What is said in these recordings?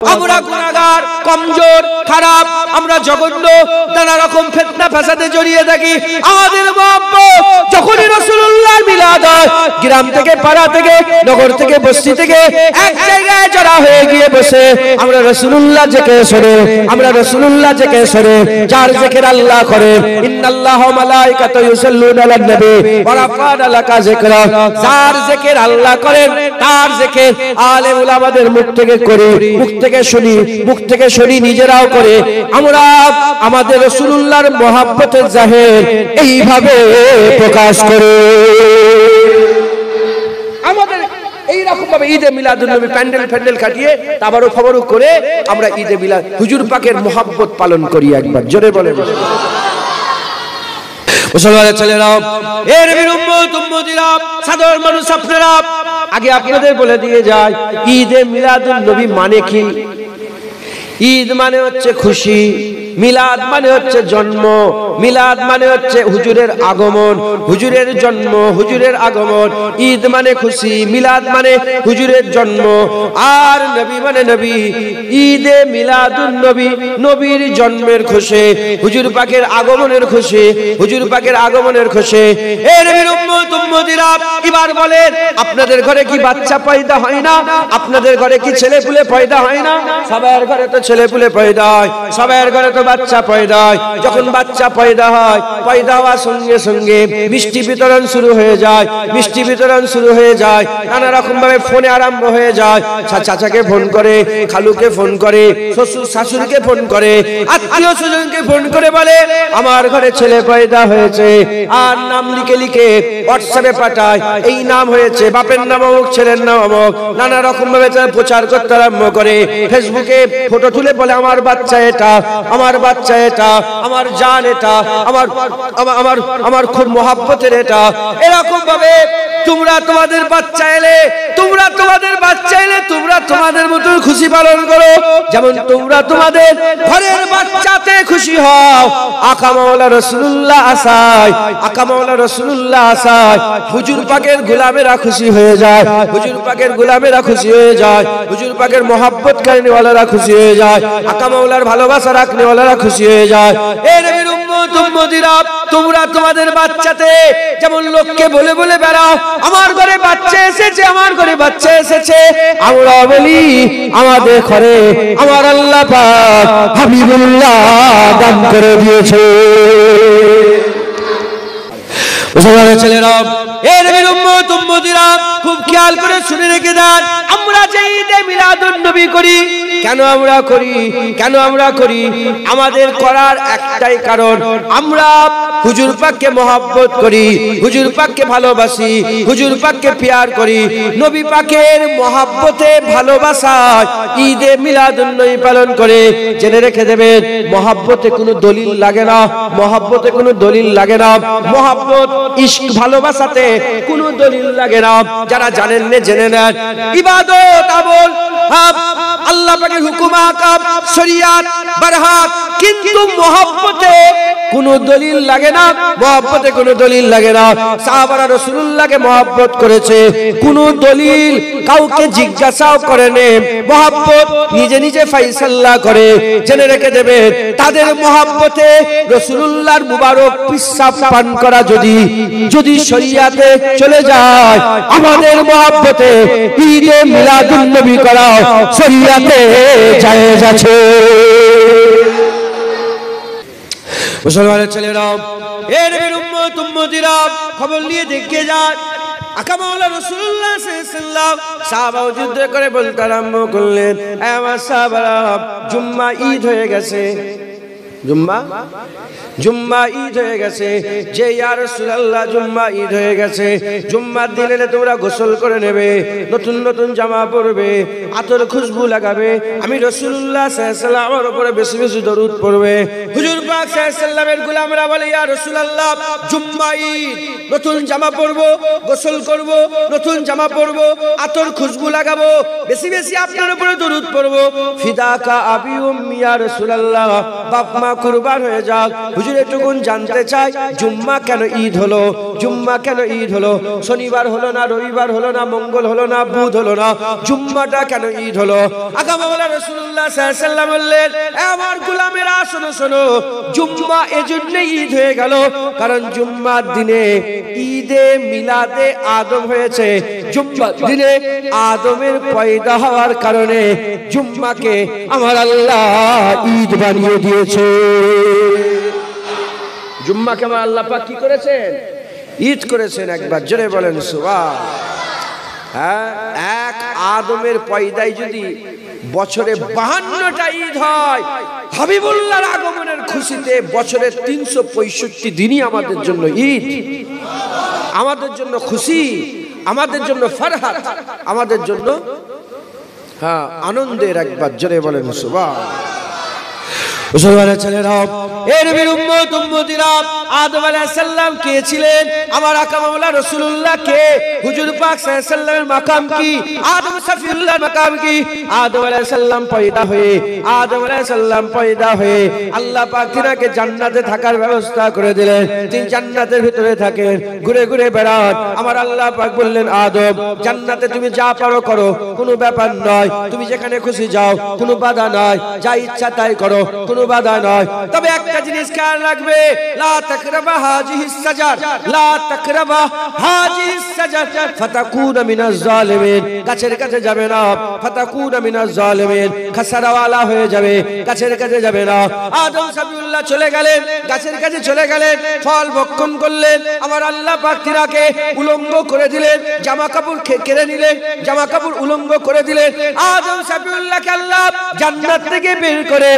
আমরা গুনাহগার, কমজোর, খারাপ, আমরা জঘন্য, নানা রকম ফিতনা ফাসাদে জড়িয়ে থাকি। আমাদের মহব্বত যখনই রাসূলুল্লাহর মিলাদ হয়, গ্রাম থেকে, পাড়া থেকে, নগর থেকে, বস্তি থেকে এক জায়গায় জড়া হয়ে গিয়ে বসে আমরা রাসূলুল্লাহ জিকির শুনে, আমরা রাসূলুল্লাহ জিকির শুনে, যার জিকির আল্লাহ করে, ইন্নাল্লাহা ওয়া মালাইকাতাহু ইউসাল্লুনা আলান নবী ওয়া রাফা'না লাকা যিকরা, যার জিকির আল্লাহ করেন তার জিকির আলেম উলামাদের মুখ থেকে করে, মুখ থেকে শুনি নিজেরাও করে। আমরা আমাদের রাসূলুল্লাহর মহব্বতের জাহির এইভাবে প্রকাশ করে। আমাদের এইরকম ভাবে ঈদে মিলাদুন নবী প্যান্ডেল কাটিয়ে তাবারুক খবরও করে আমরা ঈদে মিলাদ হুজুর পাকের মহব্বত পালন করি। একবার জোরে বলে মুসলমানের ছেলেরা, এ নবীর উম্মতিরা, সাধারণ মানুষ আপনারা, আগে আপনাদের বলে দিয়ে যায় ঈদে মিলাদুন নবী মানে কি। ঈদ মানে হচ্ছে খুশি, মিলাদ মানে হচ্ছে জন্ম, মিলাদ মানে হচ্ছে হুজুরের আগমন, হুজুরের জন্ম, হুজুরের আগমন। ঈদ মানে খুশি, মিলাদ মানে হুজুরের জন্ম, আর নবী মানে নবী। ঈদে মিলাদুন নবী, নবীর জন্মের খুশি, হুজুর পাকের আগমনের খুশি, হুজুর পাকের আগমনের খুশি। এই নবীর উম্মতিরা, এবার বলেন আপনাদের ঘরে কি বাচ্চা পয়দা হয় না? আপনাদের ঘরে কি ছেলে পুলে পয়দা হয় না? সবার ঘরে তো ছেলে পুলে পয়দা হয়, সবার ঘরে তো বাচ্চা পয়দা হয়। যখন বাচ্চা পয়দা হয়, পয়দা হওয়ার সঙ্গে সঙ্গে মিষ্টি বিতরণ শুরু হয়ে যায়, মিষ্টি বিতরণ শুরু হয়ে যায়, নানা রকম ভাবে ফোনে আরম্ভ হয়ে যায়। চাচাকে ফোন করে, খালুকে ফোন করে, শ্বশুর শাশুড়িকে ফোন করে, আত্মীয় স্বজনকে ফোন করে বলে আমার ঘরে ছেলে পয়দা হয়েছে, আর নাম লিখে লিখে হোয়াটসঅ্যাপে পাঠায়, এই নাম হয়েছে, বাপের নাম অমুক, ছেলের নাম অমুক, নানা রকম ভাবে প্রচার করতে আরম্ভ করে। ফেসবুকে ফটো তুলে বলে আমার বাচ্চা এটা, আমার বাচ্চা এটা, আমার জান এটা, আমার আমার আমার খুব মহব্বতের এটা। এরকম ভাবে তোমরা তোমাদের বাচ্চা এলে, তোমরা তোমাদের বাচ্চা এলে তোমরা তোমাদের মতো খুশি পালন করো, যেমন তোমরা তোমাদের ঘরের বাচ্চাতে খুশি হও। আকা মাওলা রাসূলুল্লাহ আসায়, আকা মাওলা রাসূলুল্লাহ আসায় হুজুর পাকের গোলামেরা খুশি হয়ে যায়, হুজুর পাকের গোলামেরা খুশি হয়ে যায়, হুজুর পাকের মহব্বত কারণেওয়ালারা খুশি হয়ে যায়, আকা মাওলার ভালোবাসা রাখনেওয়ালারা খুশি হয়ে যায়। এই নবীর উম্মতিরা, তোমরা তোমাদের বাচ্চাতে যেমন লোককে বলে বলে বেড়াও আমার ঘরে বাচ্চা এসেছে, আমার ঘরে বাচ্চা এসেছে, আমরা বলি আমাদের ঘরে আমার আল্লাহ পাক হাবিবুল্লাহ দান করে দিয়েছে। মুসলমানের ছেলেরা, এই নবীর উম্মতিরা খুব খেয়াল করে শুনে রেখে দেন, আমরা যে ঈদে মিলাদুন নবী করি, কেন আমরা করি, কেন আমরা করি? আমাদের করার একটাই কারণ, আমরা হুজুর পাককে মহব্বত করি, হুজুর পাককে ভালোবাসি, হুজুর পাককে প্যার করি। নবী পাকের মহব্বতে ভালোবাসায় ঈদে মিলাদুন নবী পালন করে। জেনে রেখে দেবেন, মহব্বতে কোনো দলিল লাগে না, মহব্বতে কোনো দলিল লাগে না, মহব্বত ইশক ভালোবাসাতে কোনো দলিল লাগে না। যারা জানেন না জেনে নেন, ইবাদত আমল আল্লাহ পাকের হুকুম আহকাম শরিয়াত বারহাত, কিন্তু মহব্বতে কোনো দলিল লাগে না, মহব্বতে কোনো দলিল লাগে না। সাহাবারা রাসূলুল্লাহকে মহব্বত করেছে, কোনো দলিল কাউকে জিজ্ঞাসাও করে না, মহব্বত নিজে নিজে ফয়সালা করে। জেনে রেখে দেবেন, তাদের মহব্বতে রাসূলুল্লাহর মুবারক পিসাব পান করা যদি শরিয়াতে চলে যায়, আমাদের মহব্বতে ঈদে মিলাদুন নবী করা শরিয়াতে জায়েজ আছে। মুসলমানের ছেলেরা, এই নবীর উম্মতিরা খবর নিয়ে দেখে যান, আকা মাওলা রাসূলুল্লাহ সাল্লাল্লাহু আলাইহি ওয়াসাল্লাম সাহাবা যুদ্ধ করে বলতে আরম্ভ করলেন, আমার সাহাবারা, জুম্মা ঈদ হয়ে গেছে, জুম্মা ঈদ হয়ে গেছে, যে ইয়া রাসূলুল্লাহ জুম্মা ঈদ হয়ে গেছে, জুম্মার দিনে তোমরা গোসল করে নেবে, নতুন নতুন জামা পরবে, আতর খুশবু লাগাবে, আমি রাসূলুল্লাহ সাল্লাল্লাহু আলাইহি ওয়াসাল্লাম আমার উপরে বেশি বেশি দরুদ পড়বে। হুজুর পাক সাল্লাল্লাহু আলাইহি ওয়াসাল্লামের গোলামরা বলে, ইয়া রাসূলুল্লাহ জুম্মা ঈদ, নতুন জামা পরবো, গোসল করব, নতুন জামা পরবো, আতর খুশবু লাগাবো, বেশি বেশি আপনার উপরে দরুদ পড়বো। ফিদাকা আবি উম্মি ইয়া রাসূলুল্লাহ, বাপ মা কুরবান হয়ে যাক। হুজুর এটুকুন জানতে চাই, জুম্মা কেন ঈদ হলো? জুম্মা কেন ঈদ হলো? শনিবার হলো না, রবিবার হলো না, মঙ্গল হলো না, বুধ হলো না, জুম্মাটা কেন ঈদ হলো? আকা মাওলা রাসূলুল্লাহ সাল্লাল্লাহু আলাইহি ওয়াসাল্লাম বললেন, আমার গোলামেরা শোনো শোনো, জুম্মা এজন্য ঈদ হয়ে গেল কারণ জুম্মার দিনে ঈদে মিলাদে আদম হয়েছে। জুম্মার দিনে আদমের পয়দা হওয়ার কারণে জুম্মাকে আমার আল্লাহ ঈদ বানিয়ে দিয়েছে। জুম্মাকে আমার আল্লাহ পাক কি করেছেন? ঈদ করেছেন। একবার জোরে বলেন সুবহান। হ্যাঁ, এক আদমের পয়দায় যদি বছরে 52টা ঈদ হয়, হাবিবুল্লাহর আগমনের খুশিতে বছরে 365 দিনই আমাদের জন্য ঈদ, আমাদের জন্য খুশি, আমাদের জন্য ফরহাত, আমাদের জন্য আনন্দের। একবার জোরে বলেন সুবহান। মুসলমানের ছেলেরা, এর নবীর উম্মত উম্মতিরা, আদম আলাইহিস সালাম কে ছিলেন? আমার আকা মাওলা রাসূলুল্লাহ কে? হুজুর পাক সাল্লাল্লাহু আলাইহি সাল্লামের মাকাম কি? আদম সফিউল্লাহর মাকাম কি? আদম আলাইহিস সালাম পয়দা হয়ে, আদম আলাইহিস সালাম পয়দা হয়ে আল্লাহ পাক তিনাকে জান্নাতে থাকার ব্যবস্থা করে দিলেন। তিনি জান্নাতের ভিতরে থাকেন, ঘুরে ঘুরে বেড়ান। আমার আল্লাহ পাক বললেন, আদম জান্নাতে তুমি যা পারো করো, কোনো ব্যাপার নয়, তুমি যেখানে খুশি যাও, কোনো বাধা নাই, যা ইচ্ছা তাই করো, কোনো বাধা নয়। তবে একটা জিনিস খেয়াল রাখবে, লা তাকরাবা হাযিহিস সাজার, লা তাকরাবা হাযিহিস সাজার ফাতাকুনা মিনাজ জালিমিন। গাছের কাছে যাবে না, ফাতাকুনা মিনাজ জালিমিন, খাসারাওয়ালা হয়ে যাবে, গাছের কাছে যাবে না। আদম সফিউল্লাহ চলে গেলেন, গাছের কাছে চলে গেলেন, ফল ভক্ষণ করলেন। আমার আল্লাহ পাক তিনাকে উলঙ্গ করে দিলেন, জামা কাপড় কেড়ে নিলেন, জামা কাপড় উলঙ্গ করে দিলেন। আদম সফিউল্লাহকে আল্লাহ জান্নাত থেকে বের করে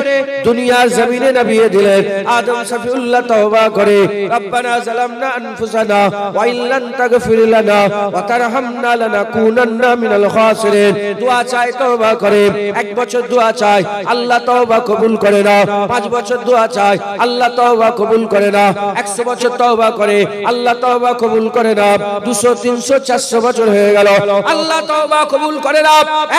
দুনিয়ার জমিনে নামিয়ে দিলেন। আদম সফিউল্লাহ তওবা করে, রব্বানা যালামনা আনফুসানা ওয়া ইল্লান তাগফির লানা ওয়া তারহামনা লানাকুনান্না মিনাল খাসিরিন। দোয়া চায়, তওবা করে। 1 বছর দোয়া চায়, আল্লাহ তওবা কবুল করে না। 5 বছর দোয়া চায়, আল্লাহ তওবা কবুল করে না। 100 বছর তওবা করে, আল্লাহ তওবা কবুল করে না। 200 300 400 বছর হয়ে গেল, আল্লাহ তওবা কবুল করে না।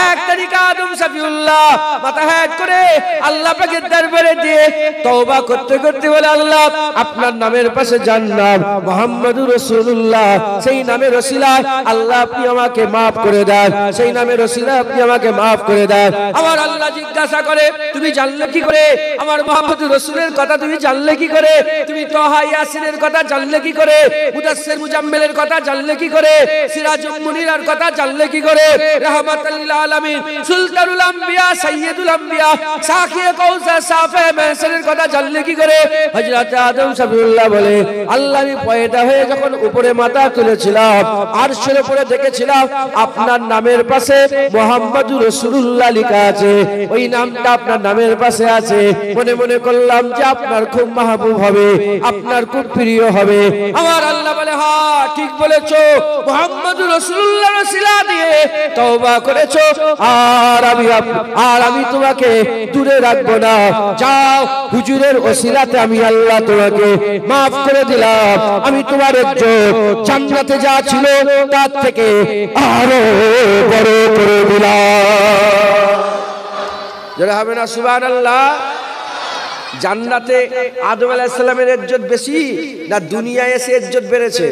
এক তারিখে আদম সফিউল্লাহ মাথা হেট করে আল্লাহ পাকের দরবারে দিয়ে তওবা করতে করতে বলে, আল্লাহ আপনার নামের পাশে জান্নাত মুহাম্মাদুর রাসূলুল্লাহ, সেই নামের ওসিলায় আল্লাহ আপনি আমাকে maaf করে দেন, সেই নামের ওসিলায় আপনি আমাকে maaf করে দেন। আমার আল্লাহ জিজ্ঞাসা করে, তুমি জানলে কি করে? আমার মুহাম্মাদুর রাসূলের কথা তুমি জানলে কি করে? তুমি তাহা ইয়াসিনের কথা জানলে কি করে? মুদাসসির মুজাম্মিলের কথা জানলে কি করে? সিরাজুল মুনিরার কথা জানলে কি করে? রাহমাতুল লিল আলামিন, সুলতানুল আম্বিয়া, সাইয়্যিদুল আম্বিয়া, সাকিয়ে কাউসার, সাফে মেহসানের কথা জানলে কি করে? হযরত আদম সফিউল্লাহ বলে, আল্লাহ আমি পয়দা হয়ে যখন উপরে মাথা তুলেছিলাম, আরশের উপরে দেখেছিলাম আপনার নামের পাশে মুহাম্মাদুর রাসূলুল্লাহ লেখা আছে, ওই নামটা আপনার নামের পাশে আছে। মনে মনে করলাম যে আপনার খুব মাহবুব হবে, আপনার খুব প্রিয় হবে। আমার আল্লাহ বলে, হ্যাঁ ঠিক বলেছো, মুহাম্মাদুর রাসূলুল্লাহর ওসিলা দিয়ে তওবা করেছো, আর আমি তোমাকে দূরে রাখবো না। যাও, হুজুরের ওসিলাতে আমি আল্লাহ তোমাকে maaf করে দিলাম। আমি তোমার ইজ্জত জান্নাতে যা ছিল তার থেকে আরো বড় করে দিলাম। যারা হবে না সুবহানাল্লাহ। জান্নাতে আদম আলাইহিস সালামের ইজ্জত বেশি না দুনিয়ায় এসে ইজ্জত বেড়েছে?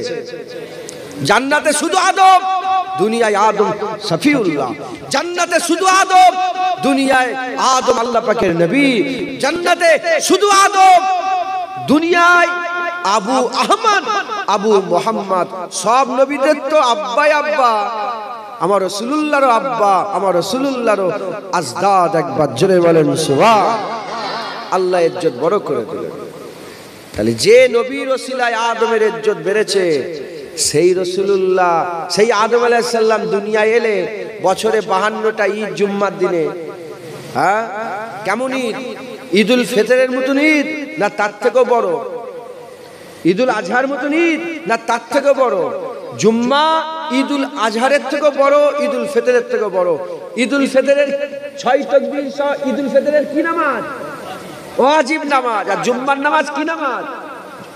জান্নাতে শুধু আদম, দুনিয়ায় আদম সফিউল্লাহ। জান্নাতে শুধু আদম, দুনিয়ায় আদম আল্লাহ পাকের নবী। জান্নাতে শুধু আদম, দুনিয়ায় আবু আহমদ, আবু মুহাম্মদ। সব নবীদের তো আব্বাই আব্বা, আমার রাসূলুল্লাহর আব্বা, আমার রাসূলুল্লাহর আজদাদ। একবার জোরে বলেন সুবহান। আল্লাহ ইজ্জত বড় করে দিলেন। তাহলে যে নবীর ওসিলায় আদমের ইজ্জত বেড়েছে, সেই রাসূলুল্লাহ, সেই আদম আলাইহিস সালাম দুনিয়ায় এলে বছরে 52টা ঈদ জুম্মার দিনে। হ্যাঁ, কেমন ঈদ? ঈদুল ফিতরের মতন ঈদ না তার থেকেও বড়? ঈদুল আজহার মতন ঈদ না তার থেকেও বড়? জুম্মা ঈদুল আজহারের থেকেও বড়, ঈদুল ফিতরের থেকেও বড়। ঈদুল ফিতরের 6 তাকবীর সহ ঈদুল ফিতরের কি নামাজ? ওয়াজিব নামাজ। আর জুম্মার নামাজ কি নামাজ?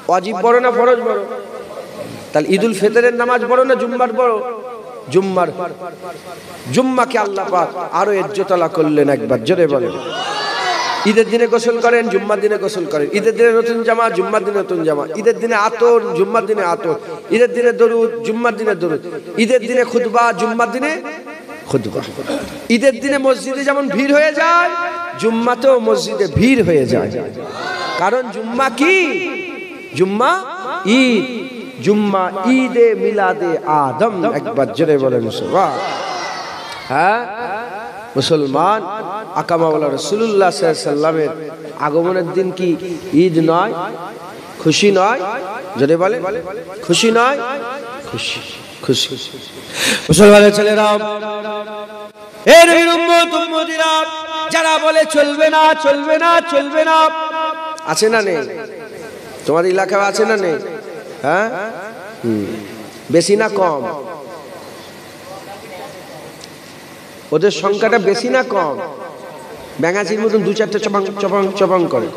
ওয়াজিব বড় না ফরজ বড়? তাহলে ঈদুল ফিতরের নামাজ বড় না জুম্মার বড়? জুম্মার। জুম্মাকে আল্লাহ পাক আরো ইজ্জতওয়ালা করলেন। একবার জোরে বলেন। ঈদের দিনে গোসল করেন, জুম্মার দিনে গোসল করেন। ঈদের দিনে নতুন জামা, জুম্মার দিনে নতুন জামা। ঈদের দিনে আতর, জুম্মার দিনে আতর। ঈদের দিনে দরুদ, জুম্মার দিনে দরুদ। ঈদের দিনে খুতবা, জুম্মার দিনে খুতবা। ঈদের দিনে মসজিদে যেমন ভিড় হয়ে যায়, জুম্মাতেও মসজিদে ভিড় হয়ে যায়। কারণ জুম্মা কি? জুম্মা ঈদ। জুম্মা ঈদে মিলাদে আদম। একবার জোরে বলেন সুবহান। হ্যাঁ, মুসলমান আকামাওয়ালা রাসূলুল্লাহ সাল্লাল্লাহু আলাইহি সাল্লামের আগমনের দিন কি ঈদ নয়? খুশি নয়? জোরে বলেন, খুশি নয়? খুশি, খুশি। মুসলমানের ছেলেরা, এর নবীর উম্মত উম্মতিরা যারা বলে চলবে না, চলবে না, চলবে না, আছে না নেই? তোমার এলাকায় আছে না নেই? হ্যাঁ, বেশি না কম? ওদের সংখ্যাটা বেশি না কম? ব্যাঙাচির মতন দু চারটে চপাং চপাং চপাং করে।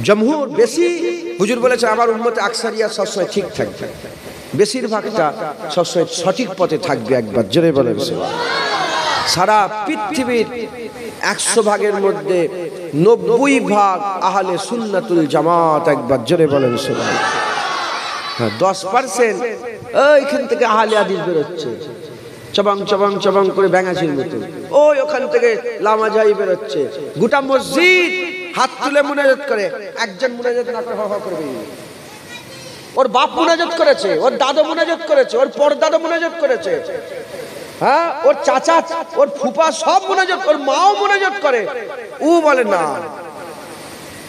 জমহুর বেশি। হুজুর বলেছে আমার উম্মতে আকসারিয়া সবসময় ঠিক থাকবে, বেশিরভাগটা সবসময় সঠিক পথে থাকবে। একবার জোরে বলেন সুবহান। সারা পৃথিবীর 100 ভাগের মধ্যে 90 ভাগ আহলে সুন্নাতুল জামাত। একবার জোরে বলেন সুবহান। 10% এইখান থেকে আহলে হাদিস বেরোচ্ছে, চবাং চবাং চবাং করে ব্যাঙাচির মতো। ওই ওখান থেকে লামাজাই বেরোচ্ছে। গোটা মসজিদ হাত তুলে মুনাজাত করে, একজন মুনাজাত না করে হা করে বেরিয়ে। ওর বাপ মুনাজাত করেছে, ওর দাদা মুনাজাত করেছে, ওর পরদাদা মুনাজাত করেছে, হ্যাঁ, ওর চাচা, ওর ফুপা সব মুনাজাত, ওর মাও মুনাজাত করে। ও বলে না,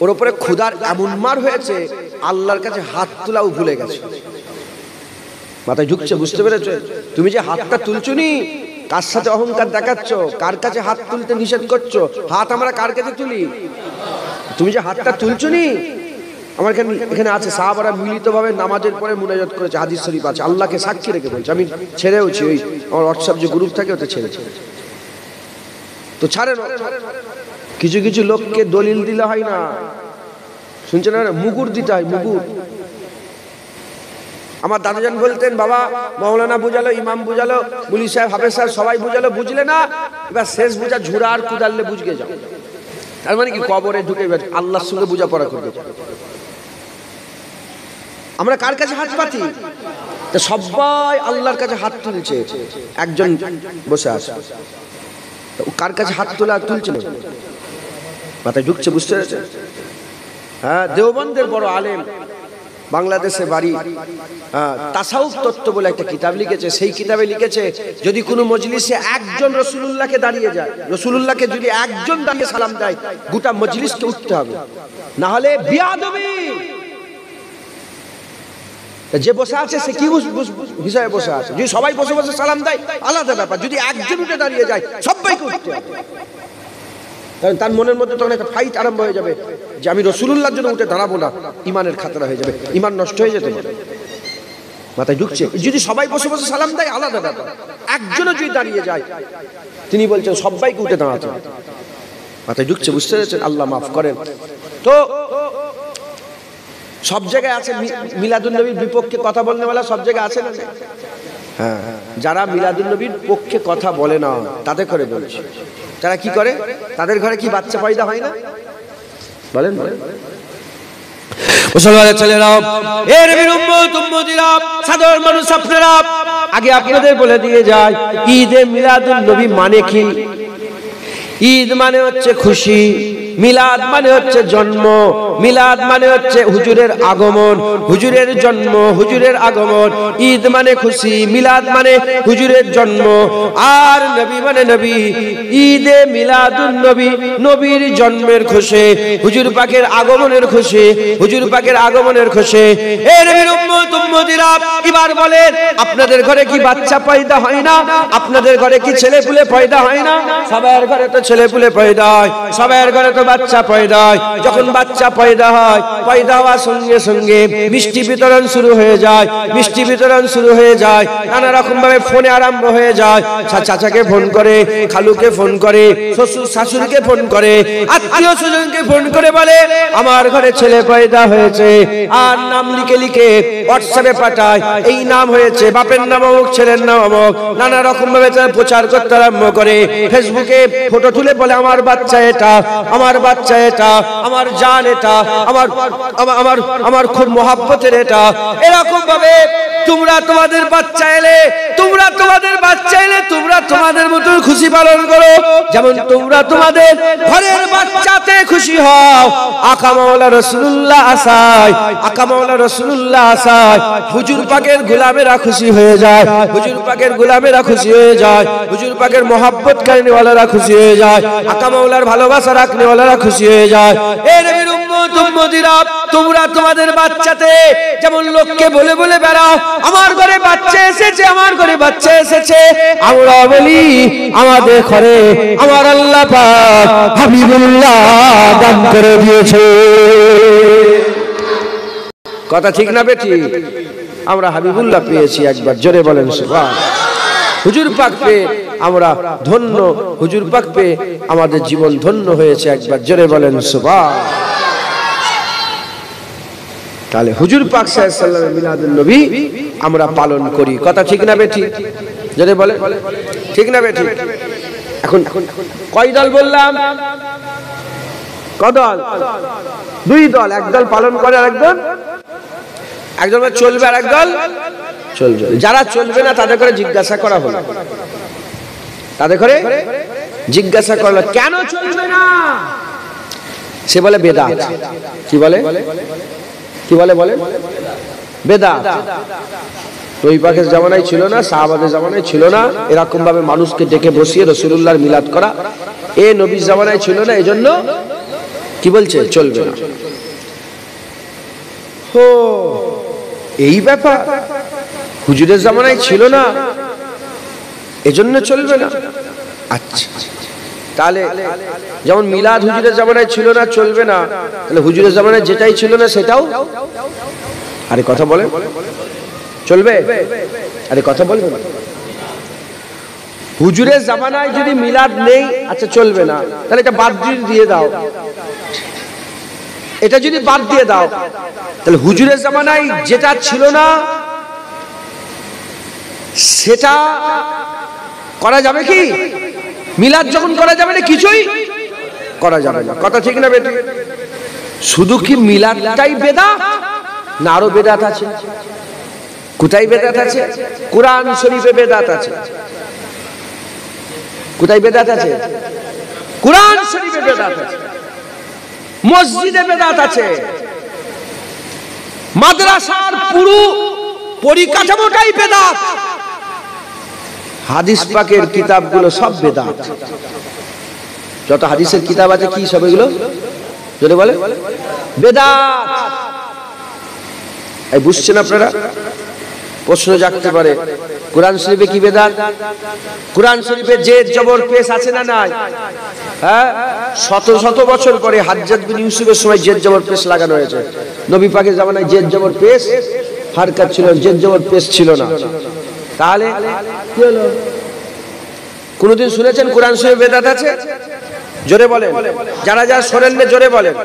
ওর উপরে ক্ষুধার এমন মার হয়েছে, আল্লাহর কাছে হাত তোলাও ভুলে গেছে। মাথায় ঢুকছে, বুঝতে পেরেছো? তুমি যে হাতটা তুলছো নি, কার সাথে অহংকার দেখাচ্ছ? কার কাছে হাত তুলতে নিষেধ করছো? হাত আমরা কার কাছে তুলি? তুমি যে হাতটা তুলছো নি, আমার এখানে আছে সাহাবারা মিলিতভাবে নামাজের পরে মুনাজাত করেছে, হাদিস শরীফ আছে। আল্লাহকে সাক্ষী রেখে বলছে, আমি ছেড়েওছি। ওই আমার হোয়াটসঅ্যাপ যে গ্রুপ থাকে ওতে ছেড়েছে। তো ছাড়ে না। কিছু কিছু লোককে দলিল দিলে হয় না, শুনছেন না? মুগুর দিতে হয়, মুগুর। আমার দাদাজান বলতেন, বাবা মাওলানা বুঝালো, ইমাম বুঝালো, মুলি সাহেব, হাফেজ সাহেব সবাই বুঝালো, বুঝলে না, এবার শেষ বুঝা ঝুড়া আর কুদাললে বুঝকে যাও। তার মানে কি? কবরে ঢুকে আল্লাহর সঙ্গে বোঝাপড়া করবে। আমরা কার কাছে হাত পাতি? তো সবাই আল্লাহর কাছে হাত তুলছে, একজন বসে আছে, কার কাছে হাত তোলা আর তুলছে না? মাথায় ঢুকছে, বুঝতে পেরেছে? হ্যাঁ, দেওবন্দের বড় আলেম, বাংলাদেশে বাড়ি, তাসাউফ তত্ত্ব বলে একটা কিতাব লিখেছে। সেই কিতাবে লিখেছে, যদি কোনো মজলিসে একজন রাসূলুল্লাহকে দাঁড়িয়ে যায়, রাসূলুল্লাহকে যদি একজন দাঁড়িয়ে সালাম দেয়, গোটা মজলিসকে উঠতে হবে, না হলে বিয়াদবি। যে বসে আছে সে কি হিসাবে বসে আছে? যদি সবাই বসে বসে সালাম দেয় আলাদা ব্যাপার, যদি একজন উঠে দাঁড়িয়ে যায় সবাইকে উঠতে হবে। কারণ তার মনের মধ্যে তখন একটা ফাইট আরম্ভ হয়ে যাবে যে আমি রাসূলুল্লাহর জন্য উঠে দাঁড়াবো না, ইমানের খাতরা হয়ে যাবে, ইমান নষ্ট হয়ে যেতে পারে। মাথায় ঢুকছে? যদি সবাই বসে বসে সালাম দেয় আলাদা ব্যাপার, একজনও যদি দাঁড়িয়ে যায়, তিনি বলছেন সবাইকে উঠে দাঁড়াতে। মাথায় ঢুকছে, বুঝতে পেরেছেন? আল্লাহ মাফ করেন। তো সব জায়গায় আছে মিলাদুন নবীর বিপক্ষে কথা বলনেওয়ালা, সব জায়গায় আছে না? হ্যাঁ, যারা মিলাদুন নবীর পক্ষে কথা বলে না তাদের করে বলছে। তারা কি করে? তাদের ঘরে কি বাচ্চা পয়দা হয় না? বলেন বলেন। মুসলমানের ছেলেরা, এর নবীর উম্মত উম্মতিরা, সাধারণ মানুষ আপনারা, আগে আপনাদের বলে দিয়ে যায়, ঈদে মিলাদুন নবী মানে কি? ঈদ মানে হচ্ছে খুশি, মিলাদ মানে হচ্ছে জন্ম, মিলাদ মানে হচ্ছে হুজুরের আগমন, হুজুরের জন্ম, হুজুরের আগমন। ঈদ মানে খুশি, মিলাদ মানে হুজুরের জন্ম, আর নবী মানে নবী। ঈদে মিলাদুন নবী, নবীর জন্মের খুশি, হুজুর পাকের আগমনের খুশি, হুজুর পাকের আগমনের খুশি। এ নবীর উম্মত উম্মতিরা, এবার বলেন, আপনাদের ঘরে কি বাচ্চা পয়দা হয় না? আপনাদের ঘরে কি ছেলে পুলে পয়দা হয় না? সবার ঘরে তো ছেলে পুলে পয়দা হয়, সবার ঘরে তো বাচ্চা পয়দা হয়। যখন বাচ্চা পয়দা হয়, পয়দা হওয়ার সঙ্গে সঙ্গে মিষ্টি বিতরণ শুরু হয়ে যায়, মিষ্টি বিতরণ শুরু হয়ে যায়, নানা রকম ভাবে ফোনে আরম্ভ হয়ে যায়। চাচাকে ফোন করে, খালুকে ফোন করে, শ্বশুর শাশুড়িকে ফোন করে, আত্মীয় স্বজনকে ফোন করে বলে আমার ঘরে ছেলে পয়দা হয়েছে, আর নাম লিখে লিখে হোয়াটসঅ্যাপে পাঠায়, এই নাম হয়েছে, বাপের নাম অমুক, ছেলের নাম অমুক, নানা রকম ভাবে তারা প্রচার করতে আরম্ভ করে। ফেসবুকে ফটো তুলে বলে আমার বাচ্চা এটা, আমার বাচ্চা এটা, আমার জান এটা, আমার আমার আমার খুব মহাব্বতের এটা। এরকম ভাবে তোমরা তোমাদের বাচ্চা এলে, তোমরা তোমাদের বাচ্চা এলে তোমরা তোমাদের মতো খুশি পালন করো, যেমন তোমরা তোমাদের ঘরের বাচ্চাতে খুশি হও। আকা মাওলা রাসূলুল্লাহ আসায়, আকা মাওলা রাসূলুল্লাহ আসায় হুজুর পাকের গোলামেরা খুশি হয়ে যায়, হুজুর পাকের গোলামেরা খুশি হয়ে যায়, হুজুর পাকের মহব্বত কারণেওয়ালারা খুশি হয়ে যায়, আকা মাওলার ভালোবাসা রাখনেওয়ালারা খুশি হয়ে যায়। এ নবীর উম্মত উম্মতিরা, তোমরা তোমাদের বাচ্চাতে যেমন লোককে বলে বলে বেড়াও আমার ঘরে বাচ্চা এসেছে, আমার ঘরে বাচ্চা এসেছে, আমরা বলি আমাদের ঘরে আমার আল্লাহ পাক হাবিবুল্লাহ দান করে দিয়েছে। কথা ঠিক না বেটি? আমরা হাবিবুল্লাহ পেয়েছি, একবার জোরে বলেন সুবহান। হুজুর পাক পেয়ে আমরা ধন্য, হুজুর পাক পেয়ে আমাদের জীবন ধন্য হয়েছে, একবার জোরে বলেন সুবহান। তাহলে হুজুর পাক সাল্লাল্লাহু আলাইহি ওয়াসাল্লামের মিলাদুন নবী আমরা পালন করি। কথা ঠিক না বেটি? জোরে বলে, ঠিক না বেটি? এখন কয় দল বললাম? কদল? দুই দল। একদল পালন করে, আর একদল চলবে, আর একদল চলবে। যারা চলবে না তাদের করে জিজ্ঞাসা করা হলো, তাদের করে জিজ্ঞাসা করলো কেন চলবে না? সে বলে বেদাত। কি বলে? কি বলে? বলে বেদাত। নবী পাকের জামানায় ছিল না, সাহাবাদের জামানায় ছিল না এরকম ভাবে মানুষকে ডেকে বসিয়ে রাসূলুল্লাহর মিলাদ করা, এ নবীর জামানায় ছিল না, এজন্য কি বলছে? চলবে না। ও এই ব্যাপার, হুজুরের জামানায় ছিল না এজন্য চলবে না। আচ্ছা, তাহলে যেমন মিলাদ হুজুরের জামানায় ছিল না, চলবে না, তাহলে হুজুরের জামানায় যেটাই ছিল না সেটাও, আরে কথা বলে, চলবে? আরে কথা বলবে। হুজুরের জামানায় যদি মিলাদ নেই, আচ্ছা চলবে না, তাহলে এটা বাদ দিয়ে দাও, এটা যদি বাদ দিয়ে দাও, তাহলে হুজুরের জামানায় যেটা ছিল না সেটা করা যাবে কি? মিলাদ যখন করা যাবে না, কিছুই করা যাবে না। কথা ঠিক না বেটি? শুধু কি মিলাদটাই বেদাত, না আরো বেদাত আছে? কোথায় বেদাত আছে? কোরআন শরীফে বেদাত আছে। কোথায় বেদাত আছে? কোরআন শরীফে বেদাত আছে, মসজিদে বেদাত আছে, মাদ্রাসার পুরো পরিকাঠামোটাই বেদাত, হাদিস পাকের কিতাবগুলো সব বেদাত। যত হাদিসের কিতাব আছে কি সব এগুলো? যদি বলে বেদাত। এই বুঝছেন আপনারা? প্রশ্ন জাগতে পারে, কোরআন শরীফে কি বেদাত? কোরআন শরীফে জেদ জবর পেশ আছে না নাই? হ্যাঁ, শত শত বছর পরে হাজ্জাজ বিন ইউসুফের সময় জেদ জবর পেশ লাগানো হয়েছে। নবী পাকের জামানায় জেদ জবর পেশ হারকাত ছিল, জেদ জবর পেশ ছিল না। তাহলে কি হলো? কোনদিন শুনেছেন কোরআন শরীফে বেদাত আছে? জোরে বলেন, যারা যারা শোনেন না জোরে বলেন।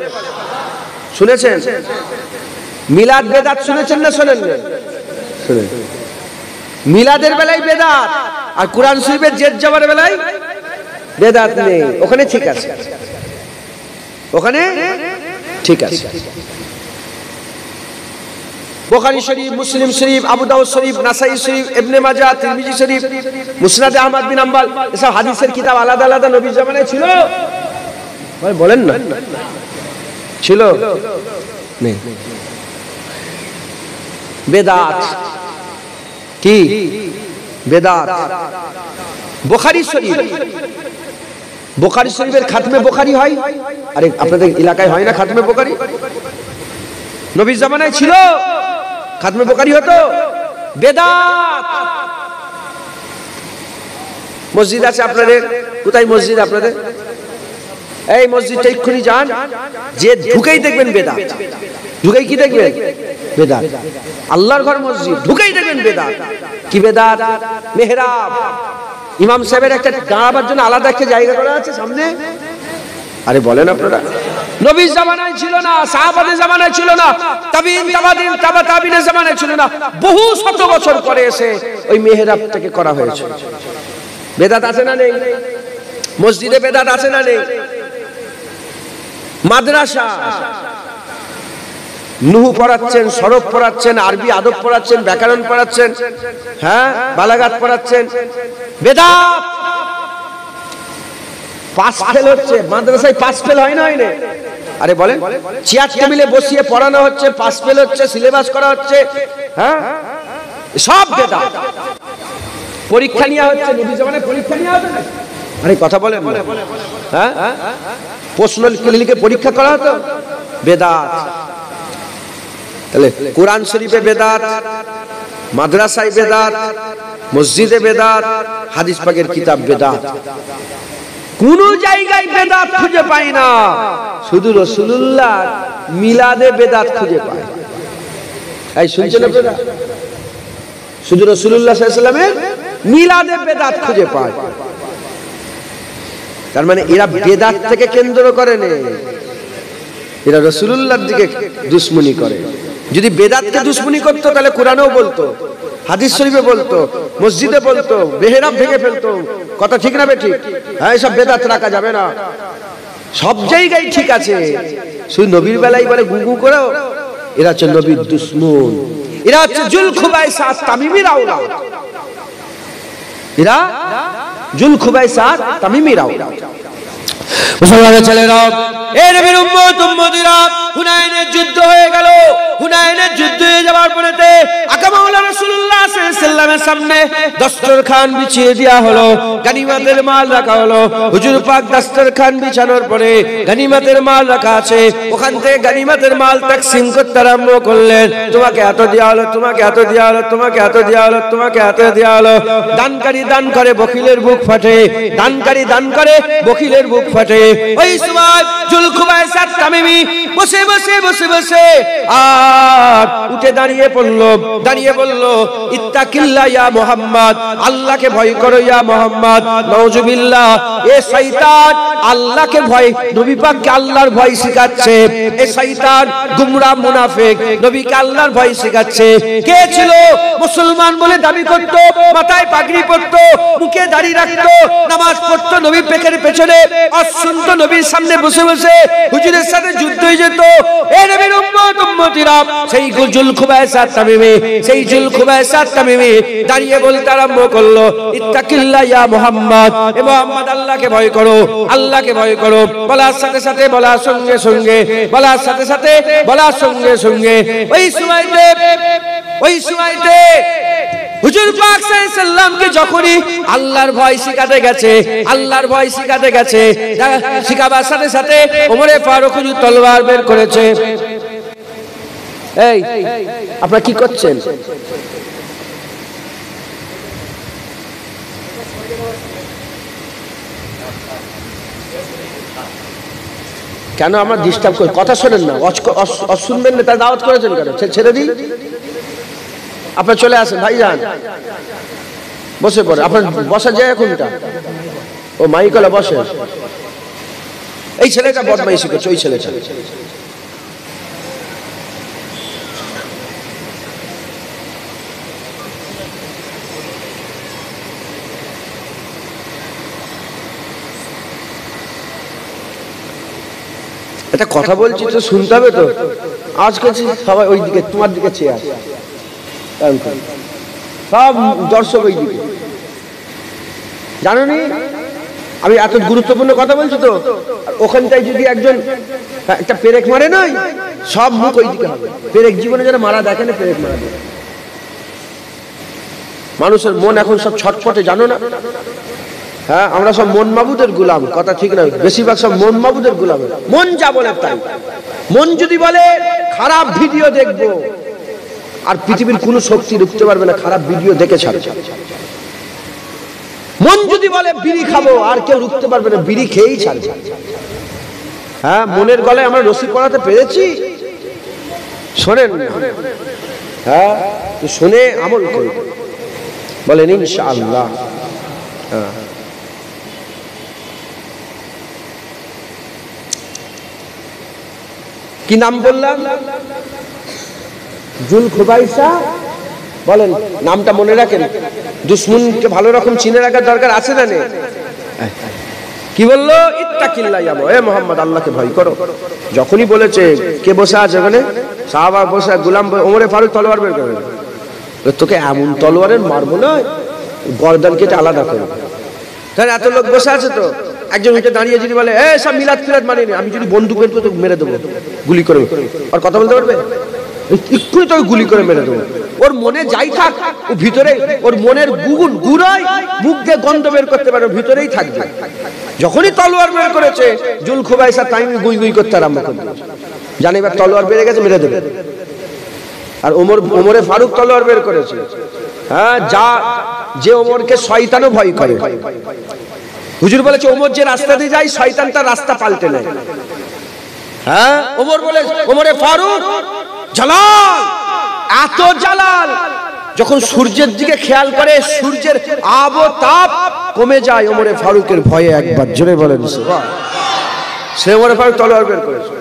শুনেছেন? মিলাদ বেদাত শুনেছেন না শোনেন না? শুনেন। মিলাদের বেলায় বেদাত, আর কোরআন শরীফের জেদ জবরের বেলায় বেদাত নেই। ওখানে ঠিক আছে, ওখানে ঠিক আছে। বুখারী শরীফ, মুসলিম শরীফ, আবু দাউদ শরীফ, নাসাই শরীফ, ইবনে মাজাহ, তিরমিজি শরীফ, মুসনাদে আহমদ বিন হাম্বল, এসব হাদিসের কিতাব আলাদা আলাদা নবীর জামানায় ছিল? বলেন না, ছিল? নেই। বেদাত কি? বেদাত। বুখারী শরীফ, বুখারী শরীফের খাতমে বুখারী হয়। আরে আপনাদের এলাকায় হয় না খাতমে বুখারী? নবীর জামানায় ছিল, খাতমে বুখারী হতো। বেদাত। মসজিদ আছে আপনাদের? কোথায় মসজিদ আপনাদের? এই মসজিদটা এক্ষুনি যান, যে ঢুকেই দেখবেন বেদাত, ঢুকেই কি দেখবেন বেদাত। আল্লাহর ঘর মসজিদ, ঢুকেই দেখবেন বেদাত। কি বেদাত? মেহরাব। ইমাম সাহেবের একটা দাঁড়াবার জন্য আলাদা একটা জায়গা করা আছে সামনে। আরে বলেন আপনারা, নবীর জামানায় ছিল না, সাহাবাদের জামানায় ছিল না, তাবিঈন তাবাঈন তাবা তাবিনের জামানায় ছিল না, বহু শত বছর পরে এসে ওই মেহরাবটাকে করা হয়েছে। বেদাত আছে না নেই? মসজিদে বেদাত আছে না নেই? মাদ্রাসা, নুহু পড়াচ্ছেন, সরফ পড়াচ্ছেন, আরবি আদব পড়াচ্ছেন, ব্যাকরণ পড়াচ্ছেন, হ্যাঁ বালাগাত পড়াচ্ছেন, বেদাত। পাস ফেল হচ্ছে মাদ্রাসায়, পাস ফেল হয় না, হয় না? আরে বলেন, চেয়ার টেবিলে বসিয়ে পড়ানো হচ্ছে, পাস ফেল হচ্ছে, সিলেবাস করা হচ্ছে, হ্যাঁ সব বেদাত। পরীক্ষা নেওয়া হচ্ছে, নবী জামানায় পরীক্ষা নেওয়া হতো না? আরে কথা বলেন, হ্যাঁ প্রশ্ন লিখে পরীক্ষা করা হতো, বেদাত। তাহলে কোরআন শরীফে বেদাত, মাদ্রাসায় বেদাত, মসজিদে বেদাত, হাদিস পাকের কিতাব বেদাত। কোন জায়গায় বেদাত খুঁজে পাই না, শুধু রাসূলুল্লাহ মিলাদে বেদাত খুঁজে পাই। এই শুনছেন আপনারা? শুধু রাসূলুল্লাহ সাল্লাল্লাহু আলাইহি ওয়াসাল্লামের মিলাদে বেদাত খুঁজে পায়। তার মানে এরা বেদাত থেকে কেন্দ্র করে না, এরা রাসূলুল্লাহর দিকে দুশমনি করে। যদি বেদাতকে দুশমনি করতো তাহলে কোরআনেও বলতো, হাদিস শরীফে বলতো, মসজিদে বলতো, মেহরাব ভেঙে ফেলতো। কথা ঠিক না বেঠিক? হ্যাঁ, এসব বেদাত রাখা যাবে না। সব জায়গায় ঠিক আছে, শুধু নবীর বেলায় বলে গুগু করো। এরা হচ্ছে নবীর দুশমন, এরা হচ্ছে জুলখুবাইসাত তামিমির আওলাদ, এরা জুলখুবাইসাত তামিমির আওলাদ। মুসলমানের ছেলেরা, এই নবীর উম্মত উম্মতিরা, হুনাইনের যুদ্ধ হয়ে গেল। হুনাইনের যুদ্ধ হয়ে যাওয়ার পরেতে আকা মাওলানা রাসূলুল্লাহ সাল্লাল্লাহু আলাইহি ওয়াসাল্লামের সামনে দস্তরখান বিছিয়ে দেওয়া হলো, গনিমতের মাল রাখা হলো। হুজুর পাক দস্তরখান বিছানোর পরে গনিমতের মাল রাখা আছে, ওখান থেকে গনিমতের মাল তাকসীম করতে আরম্ভ করলেন। তোমাকে এত দেওয়া হলো, তোমাকে এত দেওয়া হলো, তোমাকে এত দেওয়া হলো, তোমাকে এত দেওয়া হলো। দানকারী দান করে, বখিলের বুক ফাটে। দানকারী দান করে, বখিলের বুক ফাটে। ওই সময় জুলখুবাইসাত তামিমি বসে বসে বসে বসে আর উঠে দাঁড়িয়ে বলল, ইত্তাকিল্লাহ ইয়া মুহাম্মদ, আল্লাহকে ভয় করো ইয়া মুহাম্মদ। নাউজুবিল্লাহ, এ শয়তান আল্লাহকে ভয়, নবী পাককে আল্লাহর ভয় শেখাচ্ছে। এ শয়তান গুমরাহ মুনাফিক, নবীকে আল্লাহর ভয় শেখাচ্ছে। কে ছিল? মুসলমান বলে দাবি করত, মাথায় পাগড়ি পরতো, মুখে দাড়ি রাখতো, নামাজ পড়তো, নবী পাকের পেছনে অশুনত নবীর সামনে বসে বসে হুজুরের সাথে যুদ্ধ হয়ে যেত। এই নবীর উম্মত উম্মতিরা, সেই জুলখুবাইসাত তামিমি, সেই জুলখুবাইসাত তামিমি দাঁড়িয়ে বলতে আরম্ভ করলো, ইত্তাকিল্লাহ ইয়া মুহাম্মদ, এ মুহাম্মদ আল্লাহকে ভয় করো, আল্লাহকে ভয় করো। বলার সাথে সাথে, বলার সঙ্গে সঙ্গে, বলার সাথে সাথে, বলার সঙ্গে সঙ্গে ওই সময়তে হুজুর পাক সাল্লাল্লাহু আলাইহি সাল্লামকে যখনই আল্লাহর ভয় শিখাতে গেছে, আল্লাহর ভয় শিখাতে গেছে, শিখাবার সাথে সাথে ওমরে ফারুক হুজুর তলোয়ার বের করেছে। এই আপনারা কি করছেন? কেন আমরা ডিস্টার্ব করি? কথা শোনেন না, শুনবেন না, তার দাওয়াত করেছেন কেন? ছেড়ে দিই, আপনার চলে আসেন ভাইজান, বসে পড়ে। আপনার বসার জায়গা কোনটা? ও মাইকলা বসে। এই ছেলেটা বদমাইশি করছে, ওই ছেলেটা। একটা কথা বলছি তো শুনতে হবে তো। আজ করছি সবাই ওই দিকে, তোমার দিকে চেয়ে আসে, সব দর্শক ওই দিকে। জানো নি আমি এত গুরুত্বপূর্ণ কথা বলছি তো, ওখানটায় যদি একজন একটা পেরেক মারে নয়, সব মুখ ওই দিকে হবে। পেরেক জীবনে যেন মারা দেখে না, পেরেক মারা দেয়। মানুষের মন এখন সব ছটফটে, জানো না? হ্যাঁ, আমরা সব মন মাবুদের গোলাম। কথা ঠিক না? বেশিরভাগ সব মন মাবুদের গোলাম। মন যা বলে তাই। মন যদি বলে খারাপ ভিডিও দেখবো, আর পৃথিবীর কোন শক্তি রুখতে পারবে না, খারাপ ভিডিও দেখে ছাড়ে। মন যদি বলে বিড়ি খাবো, আর কেউ রুখতে পারবে না, বিড়ি খেয়েই ছাড়বে। হ্যাঁ, মনের গলায় আমরা রশি পড়াতে পেরেছি? শোনেন, হ্যাঁ, শুনে আমল করুন, বলেন ইনশাআল্লাহ। কি নাম বললাম? জুল খুবাইসা। বলেন, নামটা মনে রাখেন, দুশ্মনকে ভালো রকম চিনে রাখার দরকার আছে না নেই? কি বললো? ইত্তাকিল্লাহ ইয়া মুহাম্মদ, এ মুহাম্মদ আল্লাহকে ভয় করো। যখনই বলেছে, কে বসে আছে ওখানে? সাহাবা বসে, গোলাম ওমরে ফারুক তলোয়ার বের করে, তোকে এমন তলোয়ারের মারবো না, গর্দান কেটে আলাদা করবো। তাহলে এত লোক বসে আছে তো, একজন উঠে দাঁড়িয়ে যদি বলে, এ সব মিলাদ ফিলাদ মানিনি, আমি যদি বন্দুক বের করে তোকে মেরে দেবো, গুলি করে। আর কথা বলতে পারবে? এক্ষুনি তোকে গুলি করে মেরে দেবো। ওর মনে যাই থাক, ও ভিতরে, ওর মনের গুড়াই মুখ দিয়ে গন্ধ বের করতে পারে, ভিতরেই থাকবে। যখনই তলোয়ার বের করেছে, জুল খুবাইসা টাইমে গুই গুই করতে আরম্ভ করবে, জানি এবার তলোয়ার বেড়ে গেছে, মেরে দেবে। আর ওমরে ফারুক তলোয়ার বের করেছে। হ্যাঁ, যে ওমরকে শয়তানও ভয় করে। হুজুর বলেছে, ওমর যে রাস্তা দিয়ে যায়, শয়তান তার রাস্তা পাল্টে নেয়। হ্যাঁ, ওমর বলে, ওমরে ফারুক জালাল, এত জালাল, যখন সূর্যের দিকে খেয়াল করে, সূর্যের আবতাপ কমে যায় ওমরে ফারুকের ভয়ে। একবার জোরে বলেন সুবহান। সে ওমরে ফারুক তলোয়ার বের করেছে।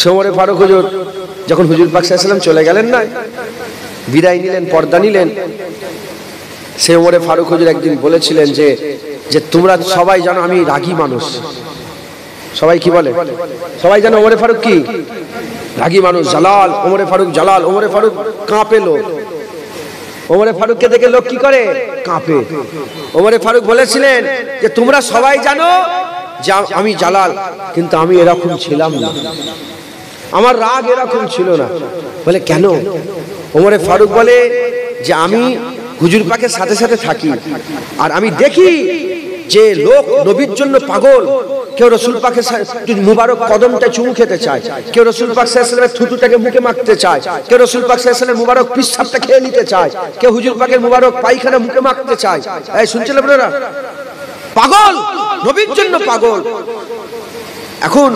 সে ওমরে ফারুক হুজুর যখন হুজুর পাক সাল্লাল্লাহু আলাইহি ওয়াসাল্লাম চলে গেলেন না, বিদায় নিলেন, পর্দা নিলেন, সে ওমরে ফারুক হুজুর একদিন বলেছিলেন যে তোমরা সবাই জানো আমি রাগী মানুষ। সবাই কি বলে? সবাই জানো ওমরে ফারুক কি রাগী মানুষ, জালাল। ওমরে ফারুক জালাল, ওমরে ফারুক কাঁপে লোক। ওমরে ফারুককে দেখে লোক কি করে? কাঁপে। ওমরে ফারুক বলেছিলেন যে তোমরা সবাই জানো যে আমি জালাল, কিন্তু আমি এরকম ছিলাম না, আমার রাগ এরকম ছিল না। বলে কেন? ওমরে ফারুক বলে যে আমি হুজুর পাকের সাথে সাথে থাকি, আর আমি দেখি যে লোক নবীর জন্য পাগল। কেউ রসুল পাকের মুবারক কদমটা চুমু খেতে চায়, কেউ রসুল পাক সাল্লাল্লাহু আলাইহি ওয়াসাল্লামের থুতুটাকে মুখে মাখতে চায়, কেউ রসুল পাক সাল্লাল্লাহু আলাইহি ওয়াসাল্লামের মুবারক পিশাবটা খেয়ে নিতে চায়, কেউ হুজুর পাকের মুবারক পায়খানা মুখে মাখতে চায়। এই শুনছেন আপনারা? পাগল, নবীর জন্য পাগল। এখন